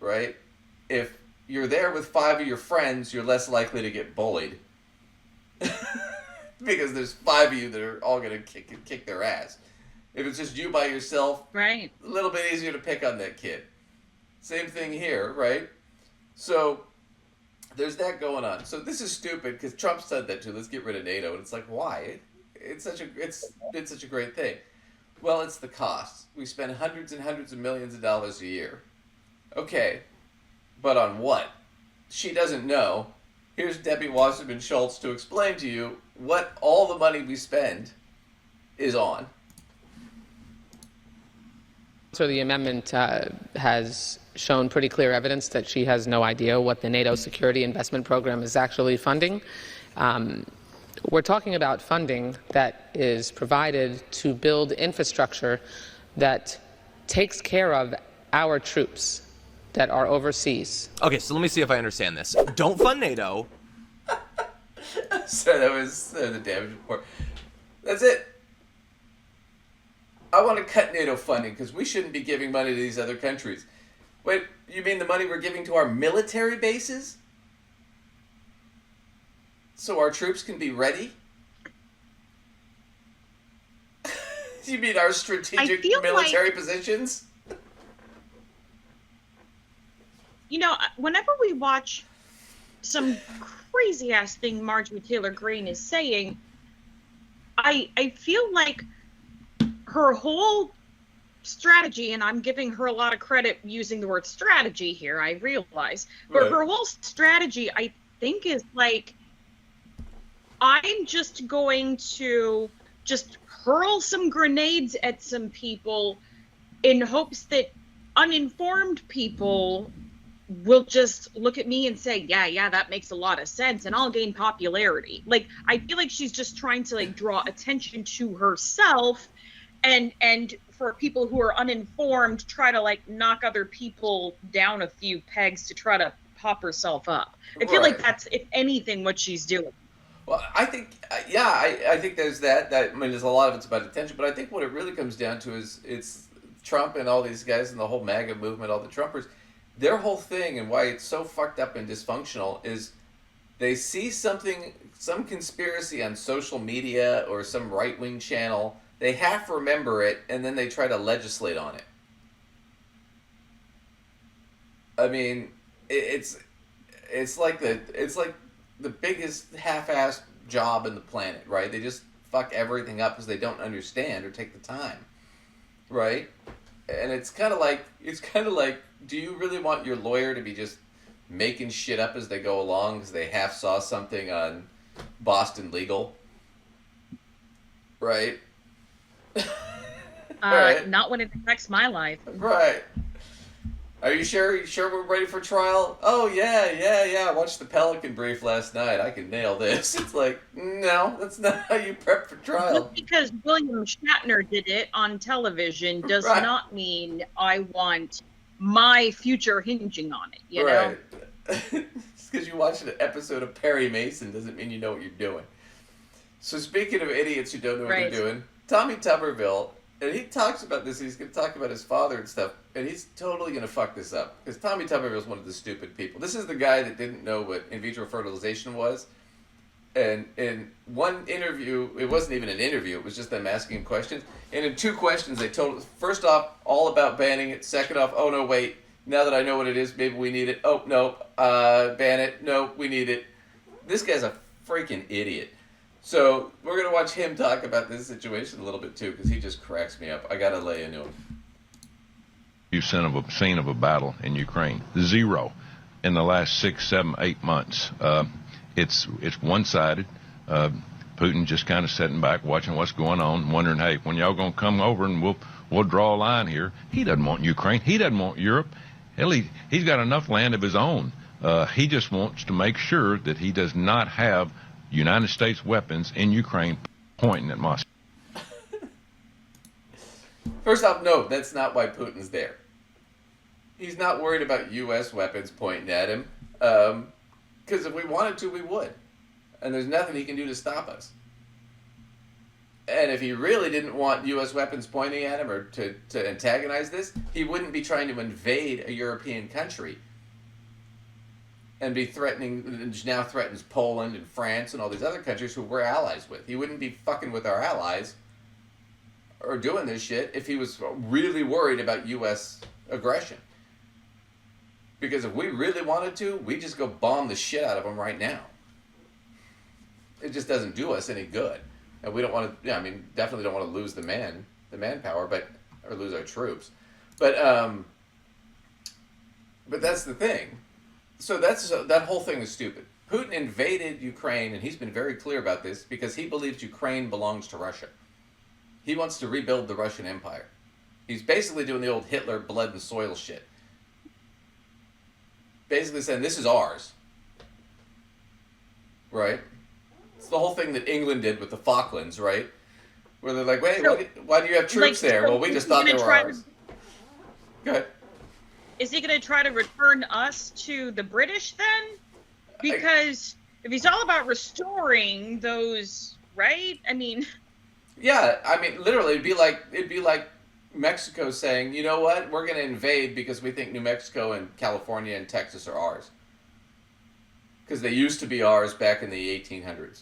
Speaker 2: right? If you're there with 5 of your friends, you're less likely to get bullied. Because there's 5 of you that are all going to kick their ass. If it's just you by yourself,
Speaker 1: right,
Speaker 2: a little bit easier to pick on that kid. Same thing here, right? So there's that going on. So this is stupid because Trump said that too. Let's get rid of NATO. And it's like, why? It's been such a great thing. Well, it's the cost. We spend hundreds and hundreds of millions of dollars a year. Okay, but on what? She doesn't know. Here's Debbie Wasserman Schultz to explain to you what all the money we spend is on.
Speaker 21: So the amendment has shown pretty clear evidence that she has no idea what the NATO Security Investment Program is actually funding. We're talking about funding that is provided to build infrastructure that takes care of our troops that are overseas.
Speaker 22: Okay, so let me see if I understand this. Don't fund NATO.
Speaker 2: So that was the damage report. That's it. I want to cut NATO funding because we shouldn't be giving money to these other countries. Wait, you mean the money we're giving to our military bases? So our troops can be ready? You mean our strategic military positions?
Speaker 1: You know, whenever we watch some crazy ass thing Marjorie Taylor Greene is saying, I feel like her whole strategy, and I'm giving her a lot of credit using the word strategy here, I realize, but
Speaker 2: right.
Speaker 1: Her whole strategy, I think, is like, I'm just going to just hurl some grenades at some people in hopes that uninformed people will just look at me and say, yeah, that makes a lot of sense, and I'll gain popularity. Like, I feel like she's just trying to like draw attention to herself, and for people who are uninformed, try to like knock other people down a few pegs to try to pop herself up. I feel like that's, if anything, what she's doing.
Speaker 2: Well, I think, I think there's that. I mean, there's a lot of it's about attention, but I think what it really comes down to is it's Trump and all these guys and the whole MAGA movement, all the Trumpers. Their whole thing and why it's so fucked up and dysfunctional is they see something, some conspiracy on social media or some right-wing channel, they half remember it, and then they try to legislate on it. I mean, it's like the biggest half-assed job in the planet, right? They just fuck everything up because they don't understand or take the time, right? And it's kind of like, do you really want your lawyer to be just making shit up as they go along because they half saw something on Boston Legal, right?
Speaker 1: Right. Not when it affects my life.
Speaker 2: Right. Are you sure? We're ready for trial? Oh, yeah. I watched the Pelican Brief last night. I can nail this. It's like, no, that's not how you prep for trial.
Speaker 1: Just because William Shatner did it on television does not mean I want my future hinging on it, you know?
Speaker 2: Just because you watched an episode of Perry Mason doesn't mean you know what you're doing. So speaking of idiots who don't know what they're doing, Tommy Tuberville, and he talks about this, he's going to talk about his father and stuff, and he's totally going to fuck this up. Because Tommy Tuberville is one of the stupid people. This is the guy that didn't know what in vitro fertilization was. And in one interview, it wasn't even an interview, it was just them asking him questions. And in 2 questions, they told, first off, all about banning it. Second off, oh no, wait, now that I know what it is, maybe we need it. Oh, no, ban it. No, we need it. This guy's a freaking idiot. So we're going to watch him talk about this situation a little bit too, because he just cracks me up. I got to lay into him.
Speaker 5: You've seen of a battle in Ukraine. 0 in the last 6, 7, 8 months. It's one-sided. Putin just kind of sitting back, watching what's going on, wondering, hey, when y'all gonna come over and we'll draw a line here. He doesn't want Ukraine. He doesn't want Europe. Hell, he's got enough land of his own. He just wants to make sure that he does not have United States weapons in Ukraine pointing at Moscow.
Speaker 2: First off, no, that's not why Putin's there. He's not worried about U.S. weapons pointing at him. Because if we wanted to, we would. And there's nothing he can do to stop us. And if he really didn't want U.S. weapons pointing at him or to antagonize this, he wouldn't be trying to invade a European country and be threatening, now threatens Poland and France and all these other countries who we're allies with. He wouldn't be fucking with our allies or doing this shit if he was really worried about U.S. aggression. Because if we really wanted to, we'd just go bomb the shit out of them right now. It just doesn't do us any good. And we don't want to, definitely don't want to lose the manpower, or lose our troops. But that's the thing. So that whole thing is stupid. Putin invaded Ukraine, and he's been very clear about this, because he believes Ukraine belongs to Russia. He wants to rebuild the Russian Empire. He's basically doing the old Hitler blood and soil shit. Basically saying, this is ours. Right? It's the whole thing that England did with the Falklands, right? Where they're like, wait,
Speaker 1: So,
Speaker 2: why do you have troops there? Well, we just thought they were ours. Go ahead.
Speaker 1: Is he going to try to return us to the British then? Because if he's all about restoring those, right?
Speaker 2: Yeah, literally, it'd be like Mexico saying, you know what, we're going to invade because we think New Mexico and California and Texas are ours. Because they used to be ours back in the 1800s.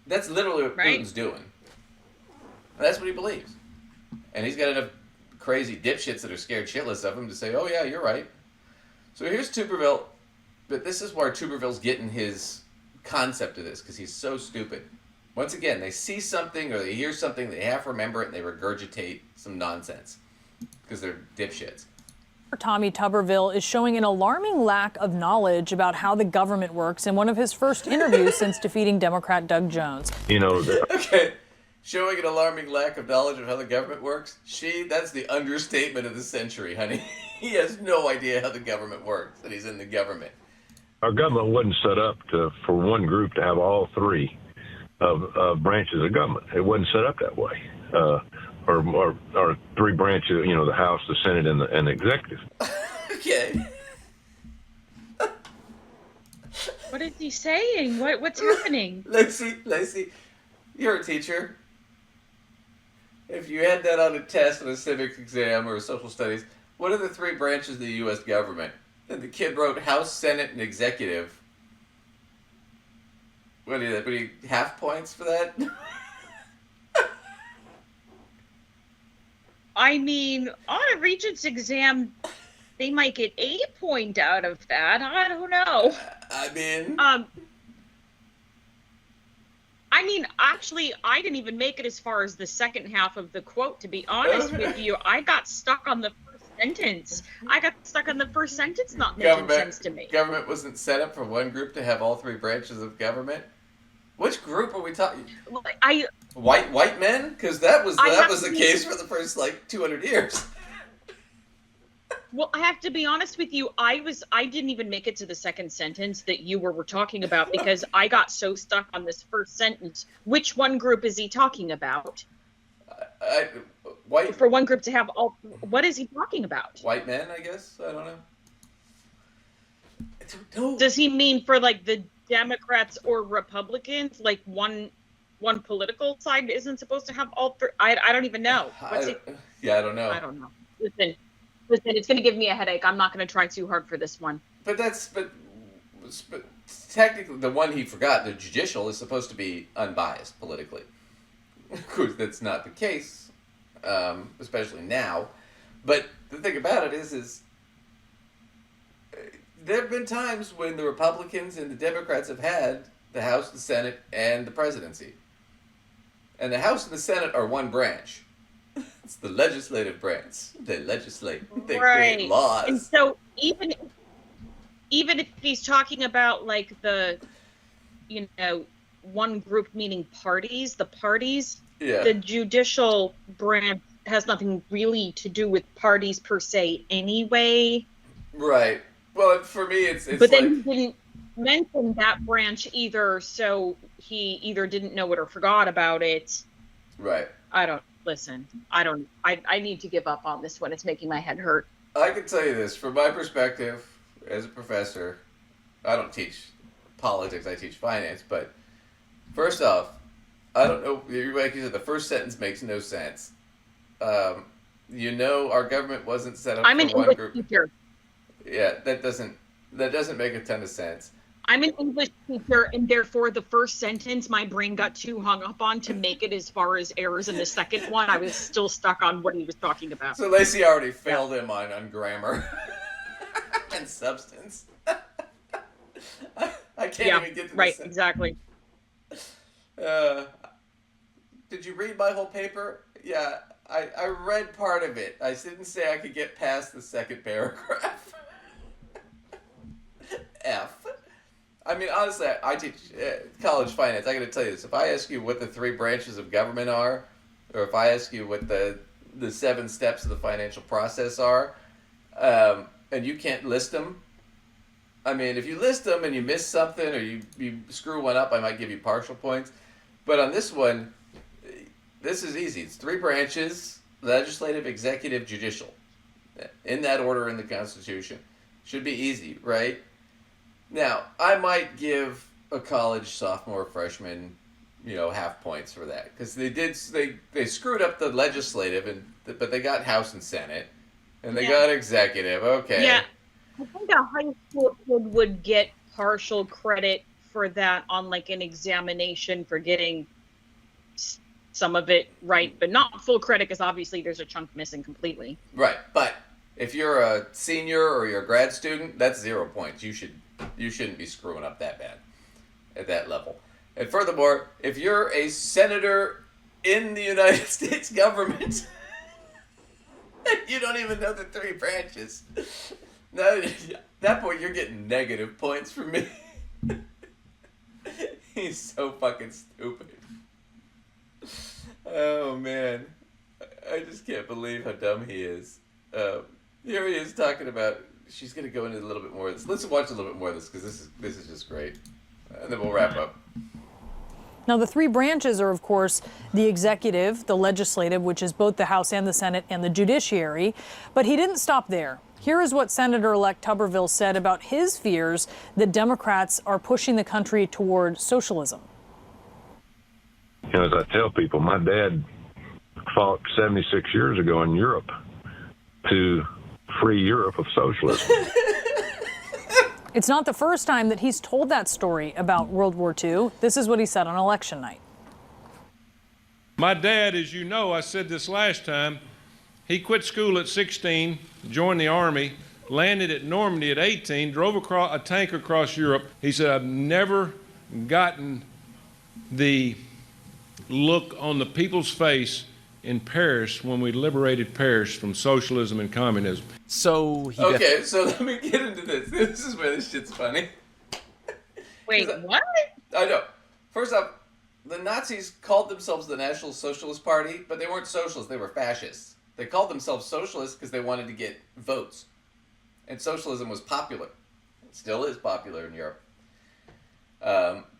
Speaker 2: That's literally what Putin's doing. And that's what he believes. And he's got enough crazy dipshits that are scared shitless of him to say, oh yeah, you're right. So here's Tuberville. But this is where Tuberville's getting his concept of this, because he's so stupid. Once again, they see something or they hear something, they half remember it, and they regurgitate some nonsense because they're dipshits.
Speaker 6: Tommy Tuberville is showing an alarming lack of knowledge about how the government works in one of his first interviews since defeating Democrat Doug Jones.
Speaker 2: Okay, showing an alarming lack of knowledge of how the government works? That's the understatement of the century, honey. He has no idea how the government works, and he's in the government.
Speaker 5: Our government wasn't set up for one group to have all 3 of branches of government. It wasn't set up that way. Or 3 branches, the House, the Senate, and the executive.
Speaker 2: Okay.
Speaker 1: What is he saying? What's happening?
Speaker 2: Lacey, you're a teacher. If you had that on a test, on a civics exam, or a social studies, what are the 3 branches of the U.S. government? And the kid wrote House, Senate, and Executive. What do you half points for that?
Speaker 1: On a Regents exam, they might get a point out of that. I don't know. Actually, I didn't even make it as far as the second half of the quote, to be honest with you. I got stuck on the first sentence. Not making sense to me.
Speaker 2: Government wasn't set up for one group to have all 3 branches of government? Which group are we talking? White men? Because that was the case for the first 200 years.
Speaker 1: Well, I have to be honest with you. I didn't even make it to the second sentence that you were talking about, because I got so stuck on this first sentence. Which one group is he talking about?
Speaker 2: White.
Speaker 1: For one group to have all. What is he talking about?
Speaker 2: White men, I guess. I don't know.
Speaker 1: Does he mean for the Democrats or Republicans? One political side isn't supposed to have all 3. I don't even know.
Speaker 2: I don't know.
Speaker 1: I don't know. Listen, it's going to give me a headache. I'm not going to try too hard for this one.
Speaker 2: But technically, the one he forgot, the judicial, is supposed to be unbiased politically. Of course, that's not the case, especially now. But the thing about it is there have been times when the Republicans and the Democrats have had the House, the Senate, and the presidency. And the House and the Senate are one branch. It's the legislative branch. They legislate. They create laws.
Speaker 1: And so even if he's talking about like the, one group meaning parties, the judicial branch has nothing really to do with parties per se anyway.
Speaker 2: Right. Well, for me, it's
Speaker 1: but then he didn't mention that branch either, so he either didn't know it or forgot about it.
Speaker 2: Right.
Speaker 1: I need to give up on this one. It's making my head hurt.
Speaker 2: I can tell you this, from my perspective as a professor, I don't teach politics, I teach finance, but first off, I don't know, like you said, the first sentence makes no sense. Our government wasn't set up
Speaker 1: I'm
Speaker 2: for
Speaker 1: an
Speaker 2: one
Speaker 1: English
Speaker 2: group.
Speaker 1: teacher.
Speaker 2: Yeah, that doesn't make a ton of sense.
Speaker 1: I'm an English teacher, and therefore the first sentence my brain got too hung up on to make it as far as errors in the second one. I was still stuck on what he was talking about.
Speaker 2: So Lacey already failed him on grammar and substance. I can't even get to
Speaker 1: right, exactly.
Speaker 2: Did you read my whole paper? Yeah, I read part of it. I didn't say I could get past the second paragraph. F. I mean, honestly, I teach college finance. I got to tell you this. If I ask you what the 3 branches of government are, or if I ask you what the 7 steps of the financial process are, and you can't list them, I mean, if you list them and you miss something or you screw one up, I might give you partial points. But on this one, this is easy. It's 3 branches: legislative, executive, judicial. In that order in the Constitution. Should be easy, right? Now, I might give a college sophomore, freshman, half points for that, because they screwed up the legislative, but they got House and Senate, and they got executive. Okay.
Speaker 1: Yeah, I think a high school kid would get partial credit for that on like an examination for getting some of it right, but not full credit, because obviously there's a chunk missing completely.
Speaker 2: Right, but if you're a senior or you're a grad student, that's 0 points. You shouldn't be screwing up that bad at that level. And furthermore, if you're a senator in the United States government, you don't even know the 3 branches. Now, at that point, you're getting negative points from me. He's so fucking stupid. Oh, man. I just can't believe how dumb he is. Here he is talking about... She's going to go into a little bit more of this. Let's watch a little bit more of this, because this is just great. And then we'll wrap up.
Speaker 6: Now, the 3 branches are, of course, the executive, the legislative, which is both the House and the Senate, and the judiciary. But he didn't stop there. Here is what Senator-elect Tuberville said about his fears that Democrats are pushing the country toward socialism.
Speaker 5: As I tell people, my dad fought 76 years ago in Europe to free Europe of socialism.
Speaker 6: It's not the first time that he's told that story about World War II. This is what he said on election night.
Speaker 7: My dad, as you know, I said this last time, he quit school at 16, joined the Army, landed at Normandy at 18, drove a tank across Europe. He said, I've never gotten the look on the people's face in Paris when we liberated Paris from socialism and communism.
Speaker 22: So
Speaker 2: Okay, so let me get into this. This is where this shit's funny.
Speaker 1: Wait, what?
Speaker 2: I know. First off, the Nazis called themselves the National Socialist Party, but they weren't socialists, they were fascists. They called themselves socialists because they wanted to get votes. And socialism was popular. It still is popular in Europe.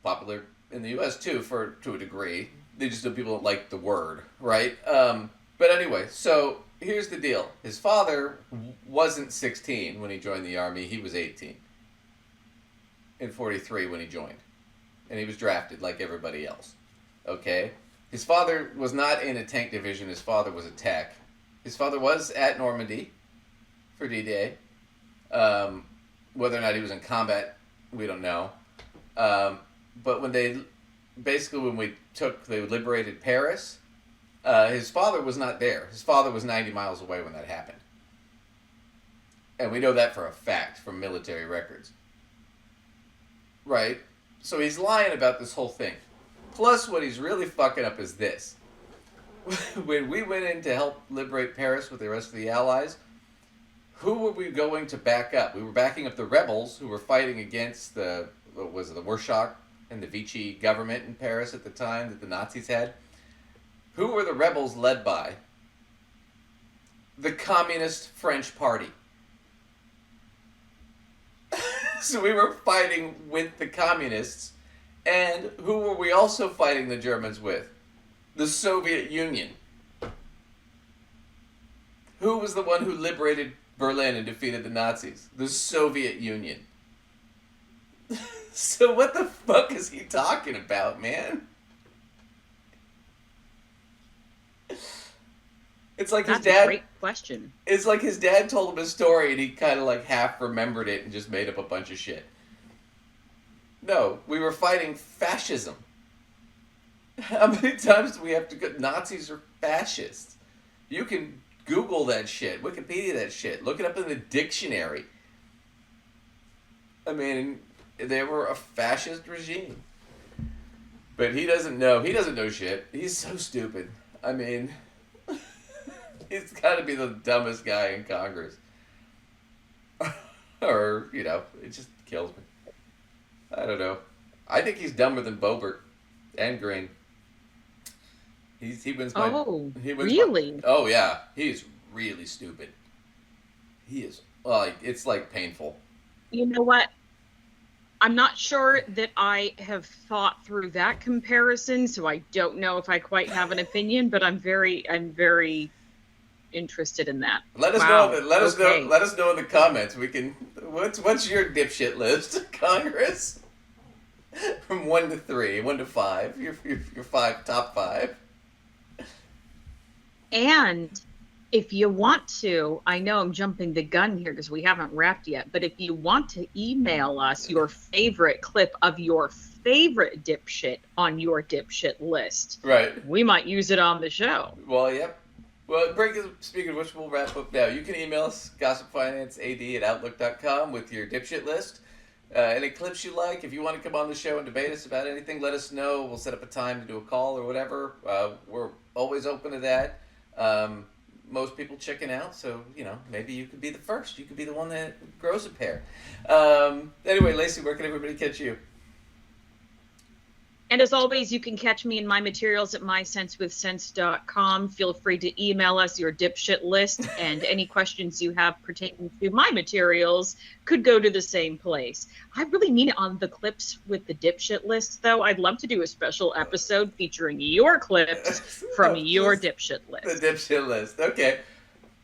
Speaker 2: Popular in the U.S. too, to a degree. They just people don't like the word, right? But anyway, so here's the deal. His father wasn't 16 when he joined the Army. He was 18 in 43 when he joined. And he was drafted like everybody else. Okay? His father was not in a tank division. His father was a tech. His father was at Normandy for D-Day. Whether or not he was in combat, we don't know. But when they liberated Paris, his father was not there. His father was 90 miles away when that happened. And we know that for a fact from military records. Right? So he's lying about this whole thing. Plus, what he's really fucking up is this. When we went in to help liberate Paris with the rest of the Allies, who were we going to back up? We were backing up the rebels who were fighting against the Warschau and the Vichy government in Paris at the time that the Nazis had. Who were the rebels led by? The Communist French Party. So we were fighting with the communists. And who were we also fighting the Germans with? The Soviet Union. Who was the one who liberated Berlin and defeated the Nazis? The Soviet Union. So what the fuck is he talking about, man? It's like
Speaker 1: That's
Speaker 2: his dad.
Speaker 1: a great question.
Speaker 2: It's like his dad told him a story and he kind of like half remembered it and just made up a bunch of shit. No, we were fighting fascism. How many times do we have to go? Nazis are fascists. You can Google that shit, Wikipedia that shit, look it up in the dictionary. I mean, they were a fascist regime. But he doesn't know. He doesn't know shit. He's so stupid. I mean, he's got to be the dumbest guy in Congress. Or, it just kills me. I don't know. I think he's dumber than Boebert and Green. He wins my...
Speaker 1: Oh,
Speaker 2: he wins
Speaker 1: really?
Speaker 2: Oh, yeah. He's really stupid. He is... it's like painful.
Speaker 1: You know what? I'm not sure that I have thought through that comparison, so I don't know if I quite have an opinion, but I'm very interested in that.
Speaker 2: Let us
Speaker 1: Wow.
Speaker 2: know. Let us
Speaker 1: Okay.
Speaker 2: know. Let us know in the comments. We can. What's your dipshit list, Congress? From 1 to 3, 1 to 5. Your top 5.
Speaker 1: And if you want to, I know I'm jumping the gun here because we haven't wrapped yet, but if you want to email us your favorite clip of your favorite dipshit on your dipshit list,
Speaker 2: Right.
Speaker 1: we might use it on the show.
Speaker 2: Well, yep. Well, speaking of which, we'll wrap up now. You can email us, gossipfinancead@outlook.com, with your dipshit list. Any clips you like. If you want to come on the show and debate us about anything, let us know. We'll set up a time to do a call or whatever. We're always open to that. Most people chicken out, so, maybe you could be the first. You could be the one that grows a pair. Anyway, Lacey, where can everybody catch you?
Speaker 1: And as always, you can catch me in my materials at mysensewithsense.com. Feel free to email us your dipshit list, and any questions you have pertaining to my materials could go to the same place. I really mean it on the clips with the dipshit list, though. I'd love to do a special episode featuring your clips from your dipshit list.
Speaker 2: The dipshit list. Okay.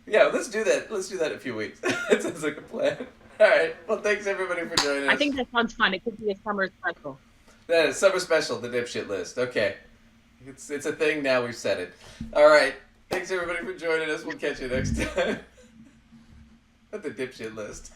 Speaker 2: Yeah, let's do that. Let's do that in a few weeks. That sounds like a plan. All right. Well, thanks everybody for joining us.
Speaker 1: I think that sounds fun. It could be a summer special.
Speaker 2: That is summer special, the dipshit list. Okay. It's a thing now, we've said it. All right. Thanks everybody for joining us. We'll catch you next time. At the dipshit list.